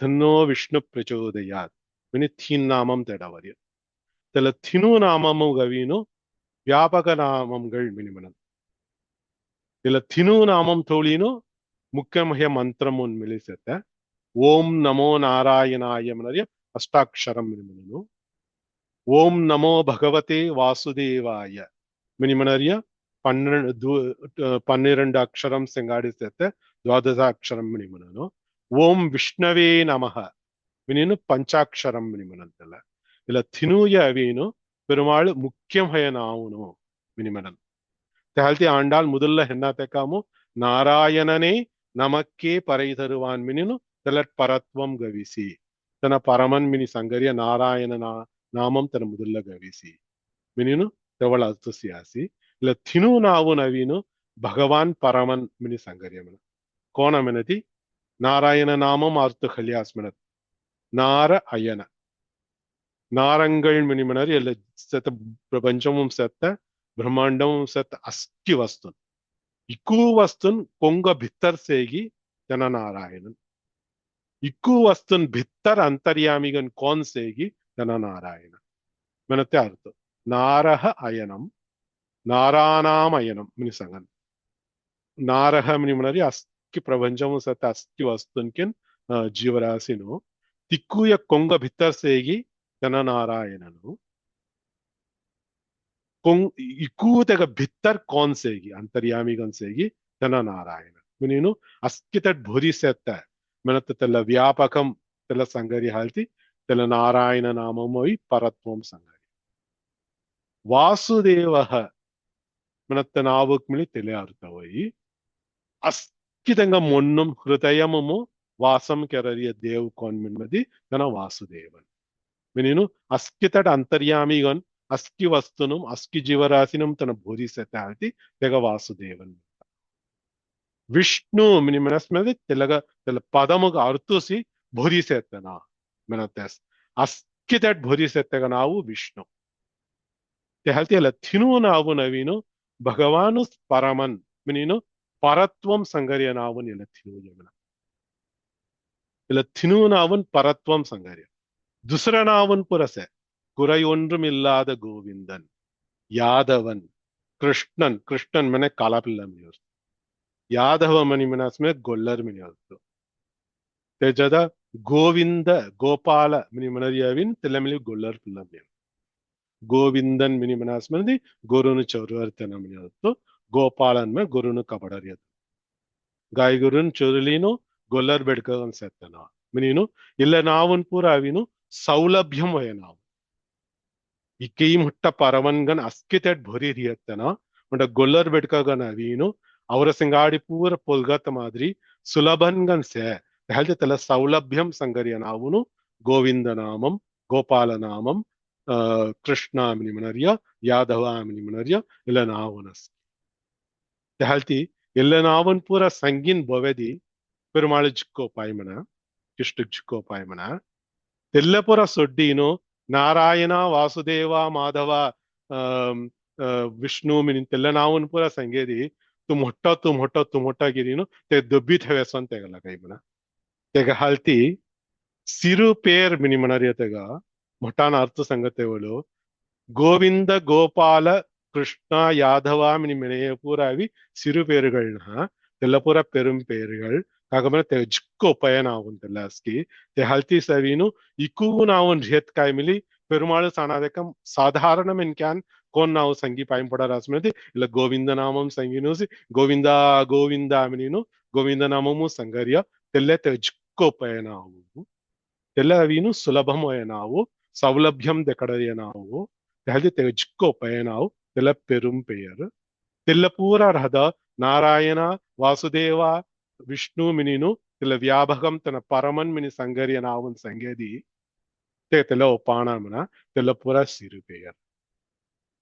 తన్నో విష్ణు ప్రచోదయాత్ మిని थीन नामम తెడవరియ తల थिनु నామము గవీను వ్యాపక నామంగల్ మిని మనన్ ಇಲ್ಲ ಥಿನು ನಾಮಂ ತೋಳಿನು ಮುಖ್ಯಮಹ್ಯ ಮಂತ್ರಮುನ್ ಮಿಲಿಸತ್ತೆ ಓಂ ನಮೋ ನಾರಾಯಣಾಯ ಮನರಿಯ ಅಷ್ಟಾಕ್ಷರಂ ಮಿನಿಮನನು ಓಂ ನಮೋ ಭಗವತೆ ವಾಸುದೇವಾಯ ಮಿನಿಮನರಿಯ 12 ಅಕ್ಷರಂ ಸಿಂಗಾಡಿಸತ್ತೆ ದ್ವಾದಶ ಅಕ್ಷರಂ ಮಿನಿಮನನು ಓಂ ವಿಷ್ಣವೇ ನಮಃ ಮಿನಿನು ಪಂಚಾಕ್ಷರಂ ಮಿನಿಮನಂತಲ್ಲ ಇಲ್ಲ ಥಿನುಯ ಅವೇನು ಪೆರುಮಾಳು ಮುಖ್ಯಮಹಯ ನಾವುನು ಮಿನಿಮನನ್ तेहल्ती आंडाल मुदुल्ला हेन्ना तेकामु नारायणने नमक्के परै तरुवान मिनिनु तेलट परत्वम गविसी तन परमन मिनि संगरिय नारायण नामम तन मुदुल्ला गविसी मिनिनु तेवळ अर्थसियासी ल थिनु नावु नवीनु भगवान परमन मिनि संगरिय मन कोण मिनति नारायण नामम अर्थ खलियास मिनत नार अयन नारंगल मिनि मनरि ಎಲ್ಲ ಸತ ಪ್ರಪಂಚಮಂ ಸತ್ತ ब्रह्मांडम सत अस्की वस्तुन इक्कू वस्तुन कोंग भित्तर सेगी जना नारायणन इक्कू वस्तुन भित्तर अंतर्यामिगन कौन सेगी जना नारायण मनते अर्थ नारह अयनम नारानाम अयनम मिनि संगन नारह मिनि मनरि अस्की प्रपंचम सत अस्की वस्तुन किन जीवराशिनो तिक्कूय कोंग भित्तर सेगी जना नारायणनु इकूतग भित्तर कौन सेगी अंतर्यामी गन सेगी तना नारायण मिनीनु अस्कितट भुरी सेत्ता मनत तेल व्यापकम तेल संगरि हाल्ति तेल नारायण नाममोई परत्वम संगरि वासुदेवः मनत नावुक मिली तेले अर्थवोई अस्कितंग मोन्नुम हृदयममु वासम केररिय देव कौन मिन्मदि तना वासुदेवन मिनीनु अस्कितट अंतर्यामी गन अस्की वस्तुनुम अस्की जीवराशिनुम तन भूरी सेताल्ति तेग वासुदेवन विष्णु मिनि मनस्मदि तेलग तेल पदमुग अर्थुसि भूरी सेतना मनतेस अस्की तट भूरी सेतग नावु विष्णु तेहल्ति अल थिनु नावु नवीनु भगवानु परमन मिनिनु परत्वम संगरिय नावु निल थिनु यमन इल थिनु नावुन परत्वम संगरिय दूसरा नावुन पुरसे குறை ஒன்றும் இல்லாத கோவிந்தன் யாதவன் கிருஷ்ணன் கிருஷ்ணன் मने काला पिल्ला मिनियोर यादव मनी मनासमे गोल्लर मिनियोर ते जदा गोविंद गोपाल मिनि मनरियाविन तेलमिली गोल्लर पिल्ला मिनियोर गोविंदन मिनि मनासमे गोरुनु चौरवर्तन मिनियोर गोपालन में गोरुनु कबडरियत गाय गुरुन चोरलीनो गोल्लर बेडकन सेतना मिनिनु इल्ल नावुन पूराविनु सौलभ्यम वयनाव इक्की मुट्ट परवनगन अस्कितट भोरी रियत्तना उंड गोल्लर बेडकगन अवीनु ಅವರ ಸಿಂಗಾಡಿ ಪೂರ ಪೊಲ್ಗತ ಮಾದ್ರಿ ಸುಲಭನ್ಗನ್ ಸೆ ಹೆಲ್ತೆ ತಲ ಸೌಲಭ್ಯಂ ಸಂಗರಿಯ ನಾವುನು ಗೋವಿಂದ ನಾಮಂ ಗೋಪಾಲ ನಾಮಂ ಕೃಷ್ಣ ಮಿನಿ ಮನರಿಯ ಯಾದವ ಮಿನಿ ಮನರಿಯ ಇಲ್ಲ ನಾವುನಸ್ ಹೆಲ್ತಿ எல்லானாவன் பூரா சங்கின் பவதி பெருமாள் ஜிக்கோ பாய்மனா கிருஷ்ண ஜிக்கோ பாய்மனா தெல்லபுர சொட்டீனு ನಾರಾಯಣ ವಾಸುದೇವ ಮಾಧವ ಅಹ್ ವಿಷ್ಣು ಮಿನಿ ತೆಲ್ಲ ನಾವನ್ ಪೂರ ಸಂಗೇದಿ ತು ಮೊಟ್ಟ ಗಿರಿನು te dobbi theveson tegala kaimana tega halti siru per mini manariya tega ಮೊಟ್ಟಾನ ಅರ್ಥ ಸಂಗತೆಗಳು ಗೋವಿಂದ ಗೋಪಾಲ ಕೃಷ್ಣ ಯಾದವ ಮಿನಿ ಮೆನೆಯ ಪೂರಾವಿ ಸಿರು ಪೇರುಗಳನ್ನ ತೆಲ್ಲ ಪೂರ ಪೆರುಂ ಪೇರುಗಳು ಕಾಗಮನ te jikko ಪಯನಾವುನ್ ತೆಲ್ಲಸ್ಕಿ te halti savinu iku ನಾವನ್ ರಿಯತ್ ಕಾಯ್ಮಿಲಿ பெருமாள் சாணாதக்கம் சாதாரணம் என்கான் கோன் நாவு சங்கி பயன்பட ராஸ்மதி இல்ல கோவிந்த நாமம் சங்கினூசி கோவிந்தா கோவிந்தா மினிನು ಗೋವಿಂದ ನಾಮము ಸಂಗರ್ಯ ತೆಲ್ಲೆ ತೆಜ್ಕೋಪಯನಾವು ತೆಲ್ಲವೀನು ಸುಲಭಮಯನಾವು ಸೌಲಭ್ಯಂ ದೆಕಡಯನಾವು ತೆಹದಿ ತೆಜ್ಕೋಪಯನಾವು ತೆಲ್ಲ ಪೆರುಂ ಪೆಯರ್ ತೆಲ್ಲ ಪೂರ ರಹದ ನಾರಾಯಣ ವಾಸುದೇವ ವಿಷ್ಣು ಮಿನಿನು ತೆಲ್ಲ ವ್ಯಾಭಗಂ ತನ ಪರಮನ್ ಮಿನಿ ಸಂಗರ್ಯನಾವನ್ ಸಂಗೇದಿ ತೆಲ್ಲ ಒಪಾಣಮನ ತೆಲ್ಲ ಪೂರ ಸಿರು ಪೆಯರ್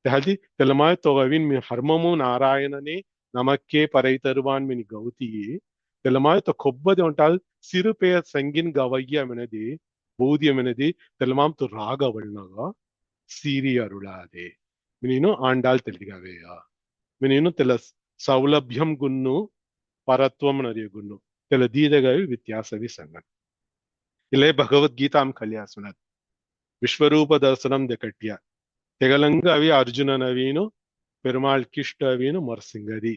ತೆಹದಿ ತೆಲ್ಲಮಾಯ ತೊಗವಿನ್ ಮಿ ಹರ್ಮಮು ನಾರಾಯಣನೇ ನಮಕ್ಕೆ ಪರೈತರುವಾನ್ ಮಿನಿ ಗೌತಿಯಿ ತೆಲ್ಲಮಾಯ ತೊ ಕೊಬ್ಬದೆ ಉಂಟಾಲ್ ಸಿರು ಪೆಯರ್ ಸಂಗಿನ್ ಗವಯ್ಯ ಮಿನದಿ ಬೌದ್ಯ ಮಿನದಿ ತೆಲ್ಲಮಾಂ ತು ರಾಗವಳ್ನಗ ಸೀರಿ ಅರುಳಾದೆ ಮಿನೀನು ಆಂಡಾಲ್ ತೆಲ್ಲಿಗವೆಯ ಮಿನೀನು ತೆಲ್ಲ ಸೌಲಭ್ಯಂ ಗುನ್ನು ಪರತ್ವಂ ನರಿಯ ಗುನ್ನು ತೆಲ್ಲ ದೀದಗವಿ ವ್ಯತ್ಯಾಸವಿ ಸಂಗನ್ ಇಲ್ಲೇ ಭಗವದ್ಗೀತಾಂ ಕಲ್ಯಾಸುನತ್ ವಿಶ್ವರೂಪ ದರ್ಶನಂ ದೆಕಟ್ಯ ತೆಗಲಂಗ ಅವಿ ಅರ್ಜುನ ನವೀನು ಪೆರುಮಾಳ್ ಕಿಷ್ಟ ಅವೀನು ಮೊರ್ಸಿಂಗದಿ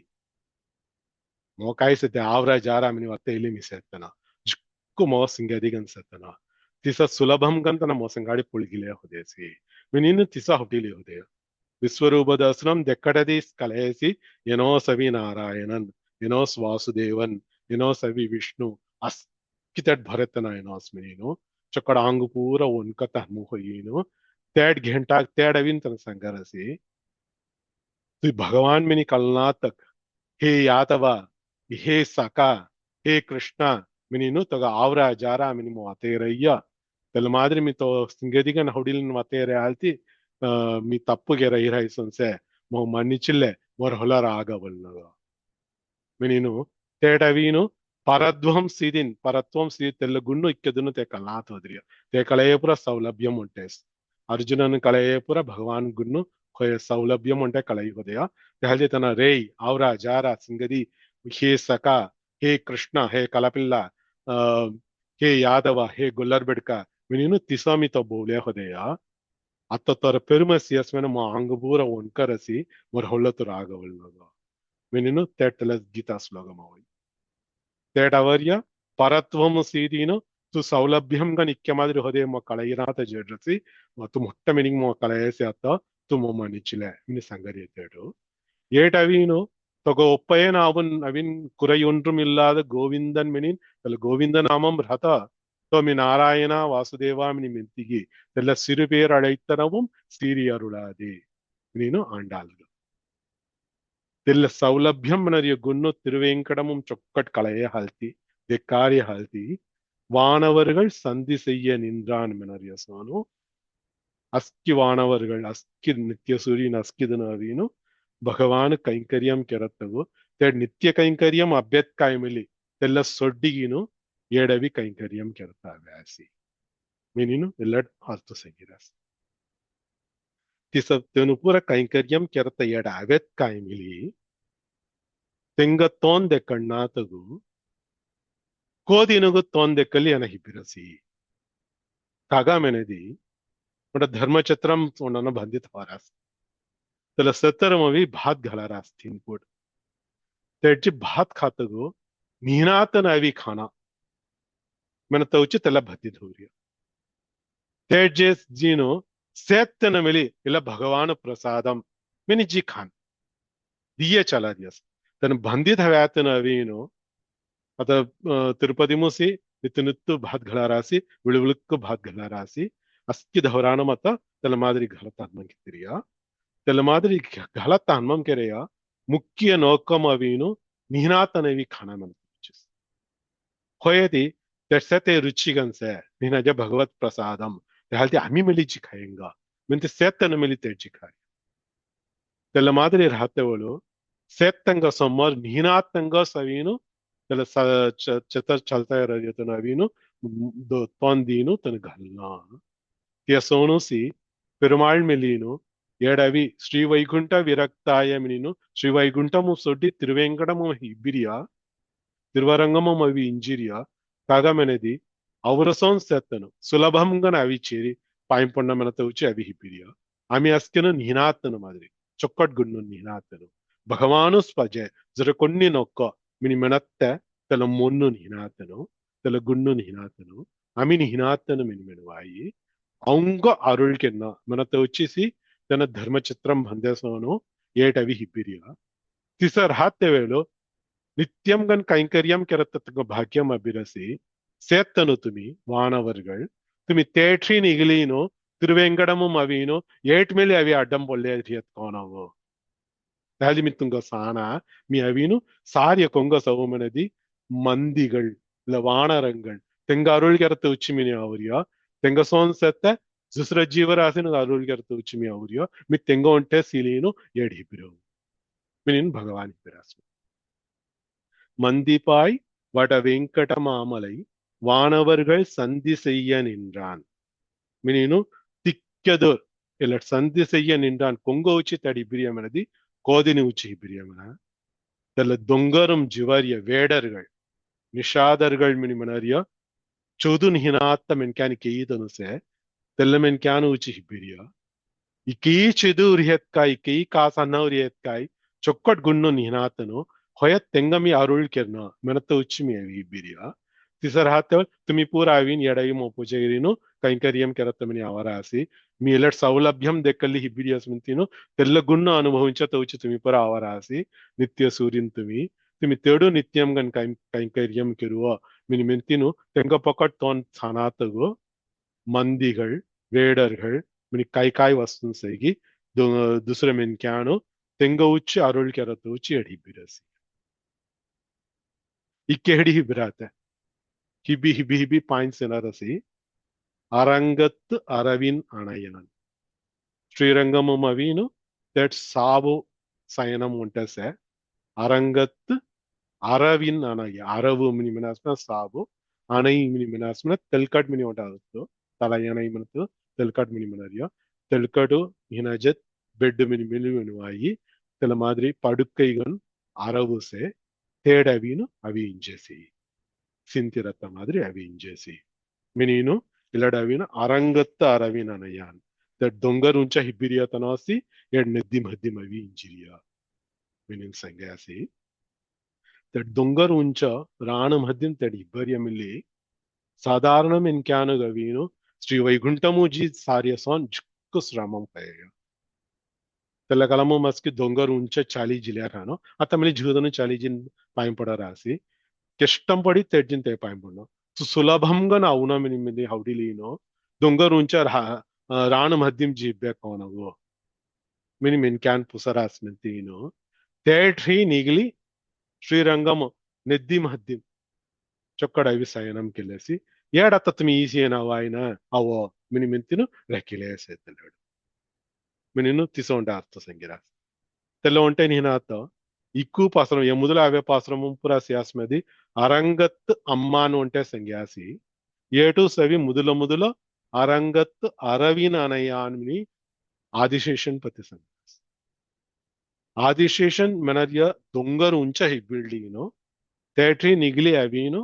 ಮೋಕಾಯಿಸತೆ ಆವ್ರ ಜಾರ ಮಿನಿ ಒತ್ತೆ ಇಲ್ಲಿ ಮಿಸೆತ್ತನ ಜಿಕ್ಕು ಮೋಸಿಂಗದಿ ಗನ್ಸತ್ತನ ತಿಸ ಸುಲಭಂ ಗಂತನ ಮೋಸಂಗಾಡಿ ಪುಳ್ಗಿಲೆ ಹೊದೇಸಿ ಮಿನಿನು ತಿಸ ಹೊಟ್ಟಿಲಿ ಹೊದೆ ವಿಶ್ವರೂಪ ದರ್ಶನಂ ದೆಕ್ಕಡದಿ ಕಲಯಸಿ ಏನೋ ಸವಿ ನಾರಾಯಣನ್ ಏನೋ ವಾಸುದೇವನ್ ಏನೋ ಸವಿ ವಿಷ್ಣು ಅಸ್ಕಿತಟ್ ಭರತನ ಏನೋಸ್ ಮಿನಿನು ಚೊಕ್ಕಡ ಆಂಗು ಪೂರ ಒನ್ಕತ ಮುಹೀನು तेड घंटा तेड अविन तन संगरसी तु भगवान मिनी कलना तक हे यातवा हे सका हे कृष्ण मिनीनु तग आवरा जारा मिनी मोते रయ్య तेल मादरी मी तो सिंगदिगन हुडिलन मते रे आल्ती मी तಪ್ಪುಗೆ ರೈ ಸೊನ್ಸೆ ಮೋ ಮನ್ನಿಚಿಲ್ಲೆ ಮೊರ ಹೊಲರ ಆಗವಲ್ನಗ ಮಿನಿನು तेड अवीनु ಪರಧ್ವಂ ಸೀದಿನ್ ಪರತ್ವಂ ಸೀದಿ ತೆಲ್ಲ ಗುಣ್ಣು ಇಕ್ಕದನು te ಕಲ್ನಾತ ಹೋದ್ರಿಯ te ಕಳೆಯ ಪುರ ಸೌಲಭ್ಯಂ ಉಂಟೆಸ್ ಅರ್ಜುನನ ಕಳೆಯೇ ಪುರ ಭಗವಾನ್ ಗುನ್ನು ಕೊಯ ಸೌಲಭ್ಯಂ ಉಂಟೆ ಕಳೈ ಹೋದೆಯ ತೆಹಲ್ದೆ ತನ ರೇಯ್ ಅವರ ಜಾರ ಸಿಂಗದಿ ಹೇ ಸಕ ಹೇ ಕೃಷ್ಣ ಹೇ ಕಲಪಿಲ್ಲ ಹೇ ಯಾದವ ಹೇ ಗೊಲ್ಲರ್ ಬಿಡ್ಕ ಮಿನಿನು ತಿಸಾಮಿತ ಬೋಲೆ ಹೋದೆಯ ಅತ್ತ ತರ ಪೆರುಮ ಸಿಯಸ್ಮೆನ ಮಾ ಅಂಗಪೂರ ಒನ್ಕರಸಿ ಮೊರ ಹೊಳ್ಳತು ರಾಗವಲ್ನಗ ಮಿನಿನು ತೆಟ್ಟಲ ಗೀತಾ ಶ್ಲೋಗಮವೈ ತೇಡ್ ಅವರ್ಯ ಪರತ್ವము ಸೀದೀನು tu ಸೌಲಭ್ಯಂ ಗ ನಿತ್ಯ ಮಾದರಿ ಹೊದೆ ಮೊ ಕಳೆಯಿನಾತ ಜಡ್ರಸಿ ಮತ್ತು ಮೊಟ್ಟ ಮಿನಿಂಗ್ ಮೊ ಕಳೆಯಸಿ ಅತ್ತ tu ಮೊ ಮನಿಚಿಲೆ ಮಿನಿ ಸಂಗರಿ ತೇಡು ஏட்டவீனு தொக ஒப்பையன் அவன் அவின் குறையொன்றும் இல்லாத கோவிந்தன் மெனின் அல்ல கோவிந்த நாமம் ரத தோமி நாராயணா வாசுதேவா மினி மெந்திகி தெல்ல சிறு பேர் அழைத்தனவும் சீரி அருளாதே நீனு ஆண்டாள்கள் தெல்ல சௌலಭ್ಯಂ ನರಿಯ ಗುನ್ನು திருவேங்கடமும் சொக்கட் களைய ஹல்தி தெக்காரிய ஹல்தி வானவர்கள் சந்தி செய்ய நின்றான் மெனறிய சோனு ಅಸ್ಕಿ ವಾನವರುಗಳು ಅಸ್ಕಿ ನಿತ್ಯ ಸೂರ್ಯನ ಅಸ್ಕಿದನವೀನು ಭಗವಾನ್ ಕೈಂಕರ್ಯಂ ಕೆರತ್ತವು ತೆಡ್ ನಿತ್ಯ ಕೈಂಕರ್ಯಂ ಅಭ್ಯತ್ ಕಾಯಮಿಲಿ ತೆಲ್ಲ ಸೊಡ್ಡಿಗಿನು ಏಡವಿ ಕೈಂಕರ್ಯಂ ಕೆರತಾವ್ಯಾಸಿ ಮೀನಿನು ಎಲ್ಲಡ್ ಅರ್ಥ ಸಂಗಿರಾಸ್ ತಿಸತ್ತನು ಪೂರ ಕೈಂಕರ್ಯಂ ಕೆರತ ಎಡ ಅವೆತ್ ಕಾಯಮಿಲಿ ತೆಂಗ ತೋಂದೆ ಕಣ್ಣಾತಗು ಕೋದಿನಗು ತೋಂದೆ ಕಲಿ ಅನ ಹಿಬಿರಸಿ ಕಾಗಾಮೆನದಿ मोठा धर्मचत्रम तोंडानं बांधित व्हारास त्याला सत्तरमवी भात घालारास तीन पोट त्याची भात खात गो निहनात नावी खाना मन तवची त्याला भतीत होरिया त्याचे जीनो सत्य न मिली इला भगवान प्रसादम मिनी जी खान दिये चला दियस तन बांधित हव्यात नवीनो आता तिरुपती मुसी नित्य भात घालारासी विळविळक भात घालारासी ಅಸ್ಕಿ ಧವರಾಣ ಮತ ತೆಲ ಮಾದರಿ ಘಲತ ಹನ್ಮಂ ಕಿರಿಯ ತೆಲ ಮಾದರಿ ಘಲತ ಹನ್ಮಂ ಕೆರೆಯ ಮುಖ್ಯ ನೋಕಂ ಅವೀನು ನಿಹನಾತನವಿ ಖಾನ ಮನ ಹೋಯದಿ ತೆಸತೆ ರುಚಿಗನ್ಸೆ ನಿನಜ ಭಗವತ್ ಪ್ರಸಾದಂ ತೆಹಲ್ತಿ ಅಮಿ ಮಿಲಿಚಿ ಖಾಯಂಗ ಮಿಂತೆ ಸೆತ್ತನ ಮಿಲಿ ತೆಜಿ ಖಾಯ ತೆಲ ಮಾದರಿ ರಹತೆವಳು ಸೇತ್ತಂಗ ಸೊಮ್ಮರ್ ನಿಹಿನಾತ್ತಂಗ ಸವೀನು त्याला चतर चलता रहतो नवीनु तोंदीनु तन घालना त्या सोनुसी पेरुमाळ मेलीनु एडवी श्री वैकुंठ विरक्ताय मिनीनु श्री वैकुंठमु सोड्डी तिरुवेंकटमु हिबिरिया తిరువరంగము అవి ఇంజిరియా కాగమెనది అవరసం సెత్తను సులభంగా అవి చేరి పాయింపొండమనతో వచ్చి అవి హిపిరియా ఆమె అస్కెను నిహినాత్తను మాదిరి చొక్కట్ గుడ్ను నిహినాత్తను భగవాను స్పజೆ జర కొన్ని నొక్క మిని మెనత్త తెల మొన్ను నిహినాత్తను తెల గున్ను నిహినాత్తను ఆమె నిహినాత్తను మిని మెనువాయి అవంగ అరుಳ್కెన్న మనతో వచ్చేసి తన ధర్మచిత్రం బందేసోను ఏటవి హిపిరియా తిసర్ ಹಾತ್ಯವೇಳು நித்தியம் கண் கைங்கரியம் கிரத்தத்துக்கு பாக்கியம் அபிரசி சேத்தனு துமி வானவர்கள் துமி தேற்றி நிகிலீனோ திருவேங்கடமும் அவீனோ ஏட்மேலி அவி அட்டம் பொல்லே எத்కోనవు దాది మిత్తుంగ సాన మీ అవిను సార్య కొంగ సౌమనది మందిகள் இல்ல வானரங்கள் தெங்க அருள்கரத்து உச்சிமினி அவரியா தெங்க சோன்செத்த ஜுஸ்ர ஜீவராசிನ அருள்கரத்து உச்சிமி அவரியா మీ తెంగ ఉంటే సీలీను ఏడిపిరవు మినిన్ భగవాన్ పిరాసు மந்திபாய் வட வெங்கடமாமலை வானவர்கள் சந்தி செய்ய நின்றான் மினினு திக்கதோர் இல்ல சந்தி செய்ய நின்றான் கொங்க உச்சி தடி பிரியமனதி கோதினி உச்சி பிரியமன தெல்ல தொங்கரும் ஜிவரிய வேடர்கள் நிஷாதர்கள் மினிமனரிய ಚೌದುನ್ ಹಿನಾತ್ತ ಮೆನ್ಕ್ಯಾನಿ ಕೇಯಿದನುಸೆ ತೆಲ್ಲ ಮೆನ್ಕ್ಯಾನು ಉಚಿ ಹಿಬ್ಬಿರಿಯ ಈ ಕೇಯಿ ಚೆದು ಉರಿಯತ್ಕಾಯಿ ಕೇಯಿ ಕಾಸನ್ನ ಉರಿಯತ್ಕಾಯಿ ಚೊಕ್ಕಟ್ ಗುಣ್ಣು ನಿಹಿನಾತನು ಹೊಯತ್ ತೆಂಗಮಿ ಅರುಳ್ ಕೆರ್ನ ಮೆನತ್ತ ಉಚ್ಚಿಮಿ ಹಿಬ್ಬಿರಿಯ तिसर हात तुम्ही पूरा आवीन येडाई मोपोचेरीनु ಕೈಂಕರ್ಯಂ ಕೆರತ್ತಮನಿ ಅವರಾಸಿ మీ ఎల్లటి సౌలభ్యం దెక్కల్లి హిబ్బిరి అస్మింతిను తెల్ల గున్న అనుభవించ తౌచి తుమి పర అవరాసి నిత్య సూర్యున్ తుమి తేడు నిత్యం గన్ కైంకర్యం కెరువ మిని మెంతిను తెంగ పొకట్ తోన్ స్థానాతగు ಮಂದಿಗಳು ವೇಡರ್ಗಳು ಮಿನಿ ಕಾಯಿ ವಸ್ತುನ್ ಸೈಗಿ ದುಸರ ಮೆನ್ಕ್ಯಾನು ತೆಂಗ ಉಚ್ಚಿ ಅರುಳ್ ಕೆರತ ಉಚ್ಚಿ ಎಡಿ ಹಿಬ್ಬಿರಸಿ ಇಕ್ಕೆ ಹಿಡಿ ಹಿಬ್ಬಿರಾತೆ ಹಿಬಿ ಹಿಬಿ ಹಿಬಿ ಪಾಯಿಂಟ್ಸ್ ಏನರಸಿ ಅರಂಗತ್ ಅರವಿನ್ ಅಣಯನನ್ ಶ್ರೀರಂಗಮಂ ಅವೀನು ದಟ್ ಸಾವು ಸಯನಂ ಉಂಟಸೆ ಅರಂಗತ್ ಅರವಿನ್ ಅಣಯ ಅರವು ಮಿನಿ ಮಿನಾಸ್ನ ಸಾವು அணை மினி மினாஸ்மன தெல்காட் மினி ஒட்டாது தலையணை மனத்து தெல்காட் மினி மினரியா தெல்காடு ஹினஜத் பெட் மினி மினி மினுவாயி தெல மாதிரி படுக்கைகள் அரவுசே తేడవిను అవి ఇంచేసి సింతిరత్త మాదిరి అవి ఇంచేసి మినీను ఇలడవిన అరంగత్త అరవిన అనయాన్ దట్ దొంగరుంచ హిబ్బిరియా తనాసి ఎడ్ నెద్దిం హద్దిం అవి ఇంజిరియా మినిన్ సంగాసి దట్ దొంగరుంచ రాణం హద్దిం తడి హిబ్బరియమిల్లి సాధారణం ఎన్క్యాను గవీను శ్రీ వైకుంఠముజీ సార్యసాన్ జుక్కు శ్రమం కయ్య తెల్లకలము మస్కి దొంగరుంచ చాలి జిల్లారాను అతమిలి జూదను చాలి జిన్ పాయింపడ రాసి కెష్టం పడి తెడ్జిన్ తే పాయింపడను సులభంగా అవునా మినిమిది హౌడిలీనో దొంగరుంచ రాణం హద్దిం జీబ్యాకోనవు మిని మిన్క్యాన్ పుసరాస్మెంతీను తేట్రీ నిగిలి ಶ್ರೀರಂಗಮ ನೆದ್ದಿಂ ಹದ್ದಿಂ ಚೊಕ್ಕಡ ಅವಿ ಸಯನಂ ಕಿಲ್ಲೆಸಿ ಏಡತ್ತ ತುಮಿ ಈಸಿಯನ ವಾಯಿನ ಅವೋ ಮಿನಿ ಮಿಂತಿನು ರೆಕ್ಕಿಲೇಸೆ ತೆಲ್ಲಡು ಮಿನಿನು ತಿಸೋಂಡ ಅರ್ಥ ಸಂಗಿರಾಸ್ ತೆಲ್ಲ ಒಂಟೆ ನಿಹಿನಾತ ಇಕ್ಕು ಪಾಸ್ರಂ ಯ ಮೊದಲ ಅವೇ ಪಾಸ್ರಮಂ ಪುರ ಸಿಯಾಸ್ಮದಿ ಅರಂಗತ್ ಅಮ್ಮಾನು ಒಂಟೆ ಸಂಗ್ಯಾಸಿ ಏಟು ಸವಿ ಮೊದಲ ಅರಂಗತ್ ಅರವಿನ ಅನಯಾನ್ಮಿನಿ ಆದಿಶೇಷನ್ ಪತಿ ಸಂಗ್ಯಾಸ್ ಆದಿಶೇಷನ್ ಮೆನರ್ಯ ದೊಂಗರು ಉಂಚ ಹಿಬ್ಬಿಳ್ಳಿನೋ ತೇಟ್ರಿ ನಿಗಿಲಿ ಅವೀನು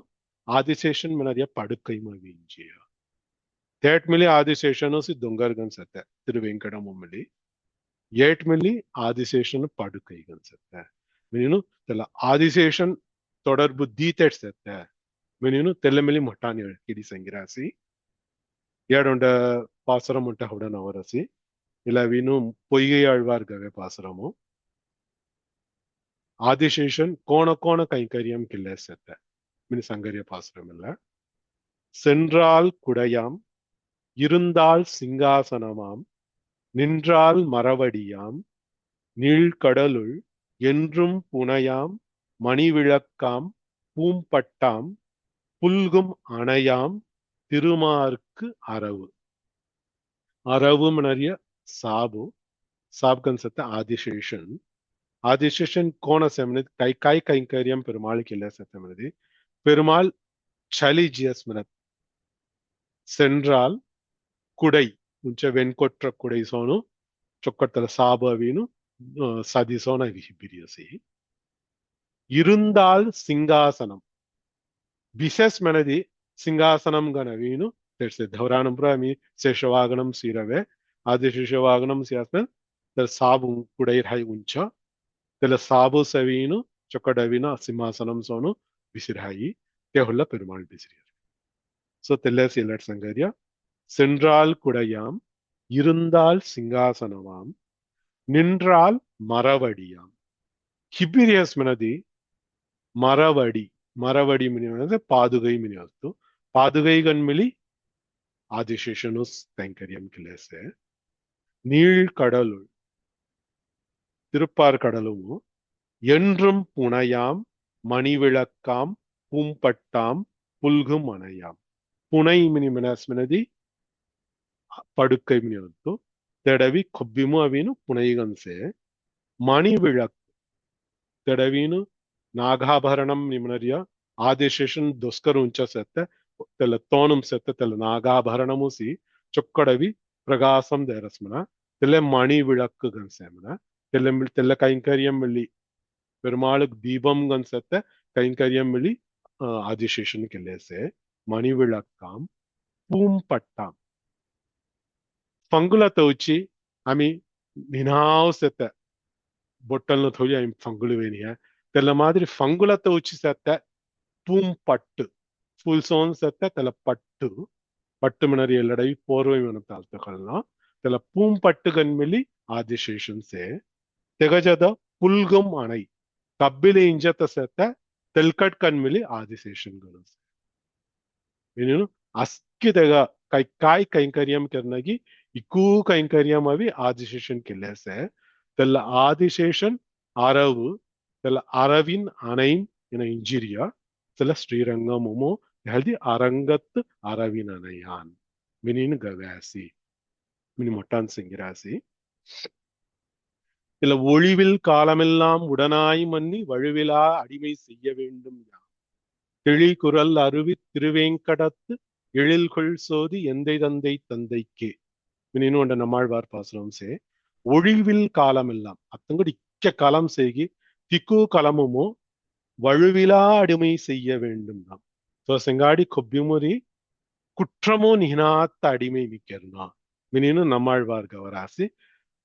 ಆದಿಶೇಷನ್ ಮೆನರ್ಯ ಪಡುಕೈ ಮವಿಂಜಿಯ ತೇಟ್ ಮಿಲಿ ಆದಿಶೇಷನು ಸಿ ದೊಂಗರ್ ಗನ್ಸತ್ತೆ ತಿರುವೆಂಕಟಮಲ್ಲಿ ಏಟ್ ಮಿಲಿ ಆದಿಶೇಷನ್ ಪಡುಕೈ ಗನ್ಸತ್ತೆ ಮಿನಿನು ತೆಲ್ಲ ಆದಿಶೇಷನ್ ತೊಡರ್ಬು ದೀತೆಡ್ಸತ್ತೆ ಮಿನಿನು ತೆಲ್ಲ ಮಿಲಿ ಮೊಟ್ಟಾನಿ ಕಿಡಿ ಸಂಗಿರಾಸಿ ಏಡೊಂಡ ಪಾಸರಂ ಉಂಟ ಹುಡನ ಅವರಸಿ ಇಲ್ಲ ವಿನು பொய்கை ஆழ்வார்கவே பாசுரமு ஆதிசேஷன் கோண கைங்கரியம் கில்லேசத்த மினி சங்கரிய பாசுரம் இல்ல சென்றால் குடையாம் இருந்தால் சிங்காசனமாம் நின்றால் மரவடியாம் நீழ்கடலுள் என்றும் புனையாம் மணிவிளக்காம் பூம்பட்டாம் புல்கும் அணையாம் திருமார்க்கு அரவு அரவு மனரிய சாபு சாப்கன் சத்த ஆதிசேஷன் ஆதிசேஷன் கோணசெமனது கைகாய் கைங்கரியம் பெருமாளுக்கு இல்ல சத்தமனது பெருமாள் சலிஜியஸ்மனத் சென்றால் குடை உஞ்ச வெண்கொற்ற குடை சோனு ಚೊಕ್ಕಟ್ಟಲ ಸಾಬವೀನು ಸದಿಸೋನ ಬಿರಿಯಸಿ இருந்தால் சிங்காசனம் விசேஷ் மனதி சிங்காசனம் கனவீனு ಧವರಾಣಂ ಪ್ರಾಮಿ ಶೇಷವಾಗಣಂ ಸೀರವೆ ಆದಿ ಶೇಷವಾಗಣಂ ಸಿಯಾಸ್ನ ತರ ಸಾಬು ಕುಡೈರ್ ಹೈ ಉಂಚ ತರ ಸಾಬು ಸವೀನು ಚೊಕ್ಕಡವಿನ ಸಿಂಹಾಸனம் ಸೋನು ಬಿಸಿರಾಯಿ ತೆಹುಲ್ಲ ಪೆರುಮಾள் ಬಿಸಿರಿಯರ್ சோ தெல்லசி எல்லாட் சங்கரியா சென்றால் குடையாம் இருந்தால் சிங்காசனமாம் நின்றால் மரவடியாம் ஹிபிரியஸ் மனதி மரவடி மரவடி மினிவனது பாதுகை மினிவஸ்து பாதுகை கண்மிலி ஆதிசேஷனுஸ் கைங்கரியம் கிளேசே நீழ்கடலுள் திருப்பார் கடலும் என்றும் புனையாம் மணிவிளக்காம் பூம்பட்டாம் புல்கும் அணையாம் புனை மினிமனஸ்மினதி படுக்கை மினிவஸ்து ತೆಡವಿ ಕೊಬ್ಬಿಮು ಅವಿನು ಪುನೈಗನ್ಸೆ ಮಣಿ ವಿಳಕ್ ತೆಡವೀನು ನಾಗಾಭರಣಂ ನಿಮನರಿಯ ಆದಿಶೇಷನ್ ದೊಸ್ಕರು ಉಂಚ ಸೆತ್ತೆ ತೆಲ್ಲ ತೋಣಂ ಸೆತ್ತೆ ತೆಲ್ಲ ನಾಗಾಭರಣಮು ಸಿ ಚೊಕ್ಕಡವಿ ಪ್ರಗಾಸಂ ದೇರಸ್ಮನ ತೆಲ್ಲ ಮಣಿ ವಿಳಕ್ ಗನ್ಸೆಮನ ತೆಲ್ಲ ಕೈಂಕರ್ಯಂ ಮಿಳಿ பெருமாளுக்கு தீபம் கன்சத்தை கைங்கரியம் மிளி ஆதிசேஷன் கிளேசே மணி விளக்காம் பூம்பட்டாம் ஃபங்குலத்தை வச்சு ஆமி நினாவசத்தை பொட்டல்னு சொல்லி ஆமி ஃபங்குலு வேணிய தெல்ல மாதிரி ஃபங்குலத்தை வச்சு செத்த பூம்பட்டு ஃபுல் சோன் செத்த தெல்ல பட்டு பட்டு மினரி ಎಲ್ಲಡವಿ ಪೋರ್ವೈ ಮನತ ಅಲ್ತಕಲ್ನ ತೆಲ பூம்பட்டு கண்மிலி ஆதிசேஷன் சே ತೆಗಜದ புல்கும் அணை ಕಬ್ಬಿಲಿ ಇಂಜತ ಸೆತ್ತ ತೆಲ್ಕಟ್ ಕಣ್ಮಿಲಿ ಆದಿಶೇಷನ್ ಗಳು ಏನು ಅಸ್ಕಿದಗ ಕಾಯ್ ಕೈಂಕರ್ಯಂ ಕೆರ್ನಗಿ ಇಕ್ಕೂ ಕೈಂಕರ್ಯಂ ಅವಿ ಆದಿಶೇಷನ್ ಕೆಲ್ಲೆಸೆ ತೆಲ್ಲ ಆದಿಶೇಷನ್ ಅರವು ತೆಲ್ಲ ಅರವಿನ್ ಅನೈನ್ ಎನ ಇಂಜಿರಿಯ ತೆಲ್ಲ ಶ್ರೀರಂಗಮುಮು ಹಲ್ದಿ ಅರಂಗತ್ ಅರವಿನ್ ಅನಯಾನ್ ಮಿನಿನ್ ಗವ್ಯಾಸಿ மினி மொட்டான் செங்கிராசி இல்ல ஒழிவில் காலமெல்லாம் உடனாய் மன்னி வழுவிலா அடிமை செய்ய வேண்டும் யாம் தெளி குரல் அருவி திருவேங்கடத்து எழில்கொள் சோதி எந்தை தந்தை தந்தைக்கே மினினோண்ட நம்மாழ்வார் பாசுரம் சே ஒழிவில் காலமெல்லாம் அத்தங்கடி இக்க காலம் செய்கி திக்கு கலமுமோ வழுவிலா அடிமை செய்ய வேண்டும் நாம் சோ செங்காடி கொப்பிமுறி குற்றமோ நினாத்த அடிமை மிக்கர்னா மினினு நம்மாழ்வார் கவராசி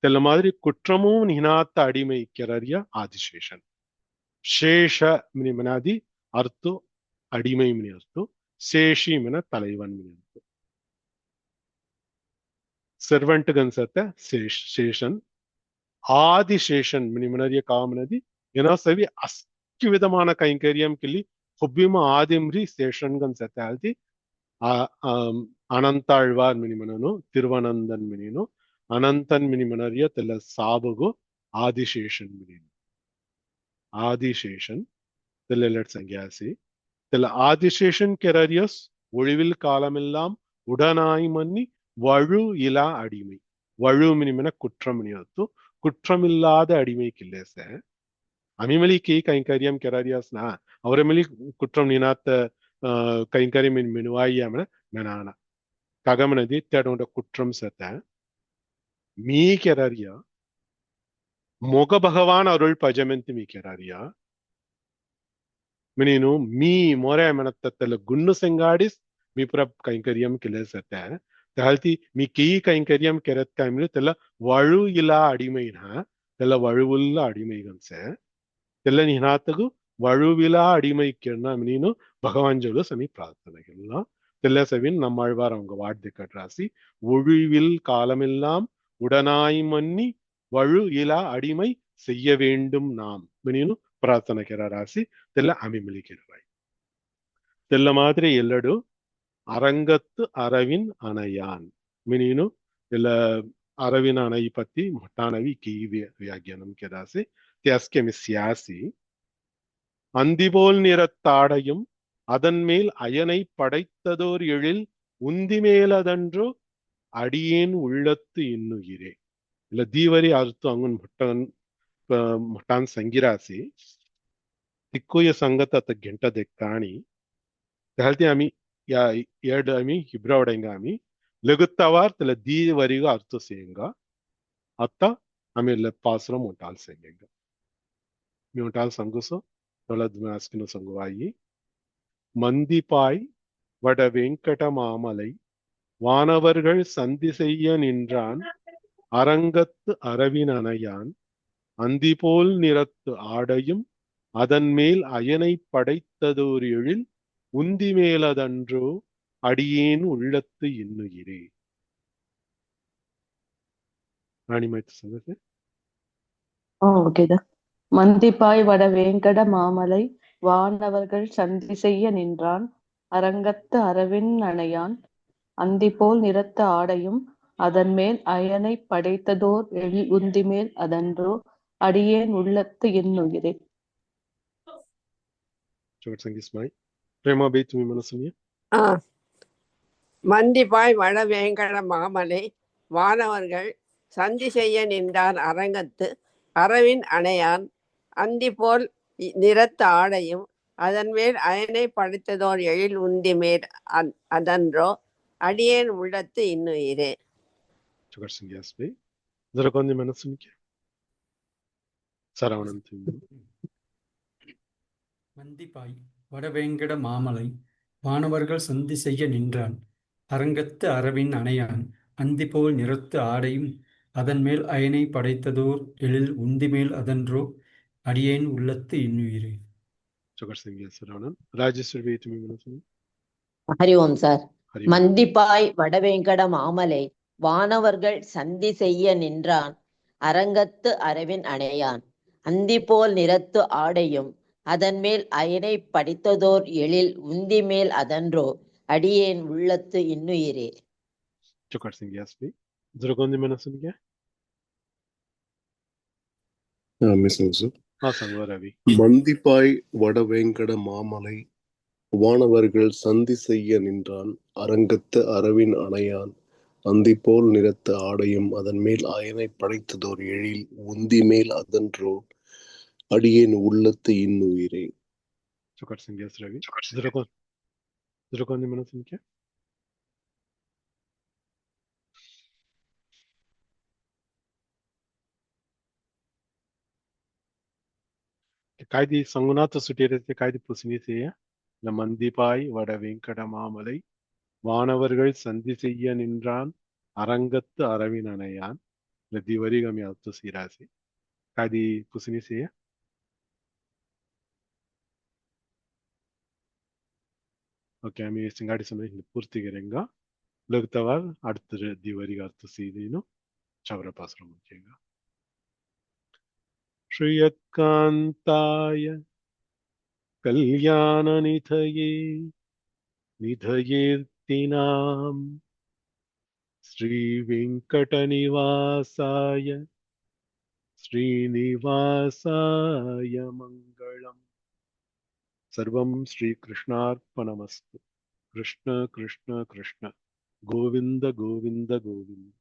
தெல்ல மாதிரி குற்றமும் நினாத்த அடிமை ಕೆರರಿಯ ಆದಿಶೇಷನ್ ಶೇಷ மினி மனாதி அர்த்தம் அடிமை மினி அர்த்தம் சேஷி மின தலைவன் மினி அர்த்தம் செர்வெண்ட் கன்சத்த சேஷன் ஆதிசேஷன் மினி மனதிய காமனதி ஏன்னா சவி அஸ்கி விதமான கைங்கரியம் கிள்ளி ஹொப்பிம ஆதிம்ரி சேஷன் கன்சத்த ஆல்தி ಅನಂತಾಳ್ವಾರ್ ಮಿನಿಮನನು ತಿರುವನಂದನ್ ಮಿನಿನು ಅನಂತನ್ ಮಿನಿಮನರಿಯ ತೆಲ್ಲ ಸಾಬಗು ಆದಿಶೇಷನ್ ಮಿನಿನು ஆதிசேஷன் தெல்ல சங்கியாசி தெல்ல ஆதிசேஷன் கெரரியஸ் ஒழிவில் காலமெல்லாம் உடனாய் மன்னி வழு இலா அடிமை வழு மினிமன குற்றம் மினியத்து குற்றமில்லாத அடிமைக்கில்லேச அமிமலி கே கைங்கரியம் கெரரியஸ்னா அவரை மெலி குற்றம் நினாத்த கைங்கரியம் ಮಿನುವಾಯಿಯಮನ ಮೆನಾನ ಕಗಮನದಿ ತೆಡೊಂಡ ಕುಟ್ರಂ ಸತ ಮೀ ಕೆರರಿಯ ಮೊಗ ಭಗವಾನ್ ಅರುಳ್ ಪಜಮೆಂತಿ ಮೀ ಕೆರರಿಯ ಮಿನೀನು ಮೀ ಮೊರೆ ಮೆನತ್ತಲ್ಲ ಗುನ್ನು ಸೆಂಗಾಡಿಸ್ ಮೀ ಪುರ ಕೈಂಕರ್ಯಂ ಕಿಲೆ ಸತ ತಹಲ್ತಿ ಮೀ ಕೀ ಕೈಂಕರ್ಯಂ ಕೆರತ್ ಕೈಮಿಲು ತೆಲ್ಲ ವಳು ಇಲ್ಲ ಅಡಿಮೈನ ತೆಲ್ಲ ವಳುವುಲ್ಲ ಅಡಿಮೈಗನ್ಸೆ ತೆಲ್ಲ ನಿನಾತಗು வழுவிலா அடிமைக்குன்னா மீனு பகவான் ஜோடு சமி பிரார்த்தனைகள்லாம் தெல்லசவின் நம்மாழ்வார் அவங்க வார்த்தை கட்ராசி ஒழிவில் காலமெல்லாம் உடனாய் மன்னி வழு இலா அடிமை செய்ய வேண்டும் நாம் மீனு பிரார்த்தனைக்கிற ராசி தெல்ல அமிமலிக்கிறாய் தெல்ல மாதிரி ಎಲ್ಲಡು அரங்கத்து அரவின் அணையான் மீனு ಎಲ್ಲ அரவின் அணை பத்தி ಮೊಟ್ಟಾನವಿ ಕೀ ವ್ಯಾಖ್ಯಾನಂ ಕೆರಾಸಿ ತ್ಯಾಸ್ಕೆ ಮಿಸ್ಯಾಸಿ அந்திபோல் நிறத்தாடையும் அதன் மேல் அயனை படைத்ததோர் எழில் உந்தி மேலதன்றோ அடியேன் உள்ளத்து இன்னுயிரே இல்ல தீவரி அறுத்து அங்குன் முட்டகன் मठान संगिरासी तिक्कुय संगत आता घंटा देखाणी त्यालती आम्ही या ಎರಡು आम्ही हिब्रावडेंगा आम्ही लಗುತ್ತವಾर त्याला दी वरिगो अर्थ सेंगा आता आम्ही पासरो मोटाल सेंगेंगा मोटाल संगुसो तोलद मास्किनो संगवाई மந்திப்பாய் வட வெங்கட மாமலை வானவர்கள் சந்தி செய்ய நின்றான் அரங்கத்து அரவின் அணையான் அந்திபோல் நிறத்து ஆடையும் அதன் மேல் அயனை படைத்ததோர் எழில் உந்தி மேலதன்றோ அடியேன் உள்ளத்து இன்னுயிரே. ராணிமாய்த்து சொல்லுங்க. ஓகேதா. மந்திப்பாய் வட வேங்கட மாமலை வானவர்கள் சந்தி செய்ய நின்றான் அரங்கத்து அரவின் அணையான் அந்திபோல் நிறத்த ஆடையும் அதன் மேல் அயனை படைத்ததோர் எழில் உந்தி மேல் அதன்றோ அடியேன் உள்ளத்து இன்னுயிரே. மந்திப்பாய் வட வேங்கட மாமலை வானவர்கள் சந்தி செய்ய நின்றான் அரங்கத்து அரவின் அணையான் அந்தி போல் நிறத்த ஆடையும் அதன் மேல் அயனை படைத்ததோர் எழில் உந்தி மேல் அதன்றோ அடியேன் உள்ளத்து இன்னுயிரே. மந்திப்பாய் வடவேங்கட மாமலை வானவர்கள் சந்தி செய்ய நின்றான் அரங்கத்து அரவின் அணையான் அந்திபோல் நிறத்து ஆடையும் அதன் மேல் அயனை படைத்ததோர் எழில் உந்தி மேல் அதன்றோ அடியேன் உள்ளத்து இன்னுயிரே. ஹரி ஓம் சார். மந்திப்பாய் வடவேங்கட மாமலை வானவர்கள் சந்தி செய்ய நின்றான் அரங்கத்து அரவின் அணையான் அந்தி போல் நிறத்து ஆடையும் அதன் மேல் அயனை படித்ததோர் எழில் உந்தி மேல் அதன்றோ அடியேன் உள்ளத்து இன்னுயிரே. மந்திப்பாய் வடவேங்கட மாமலை வானவர்கள் சந்தி செய்ய நின்றான் அரங்கத்து அரவின் அணையான் அந்தி போல் நிறத்த ஆடையும் அதன் மேல் அயனை படைத்ததோர் எழில் உந்தி மேல் அதன்றோ அடியேன் உள்ளத்து இன்னுயிரே. कायदी संगुनाथ सुटियरते कायदी पुसिनीसेय மந்திப்பாய் வட வெங்கட மாமலை வானவர்கள் சந்தி செய்ய நின்றான் அரங்கத்து அரவின் அணையான் दिवरिगमी आतो सिरासे कायदी पुसिनीसेय. ओके आम्ही सिंगाडी समय पूर्ती करेंगे लगतावार அடுத்த दिवरी अर्थ सीधीनो चवरपासरो मुझेगा. श्रीयकान्ताय कल्याणनिधये निधयेर्तिनां श्रीवेङ्कटनिवासाय श्रीनिवासाय मङ्गलम्. सर्वं श्रीकृष्णार्पणमस्तु. कृष्ण कृष्ण कृष्ण गोविन्द गोविन्द गोविन्द.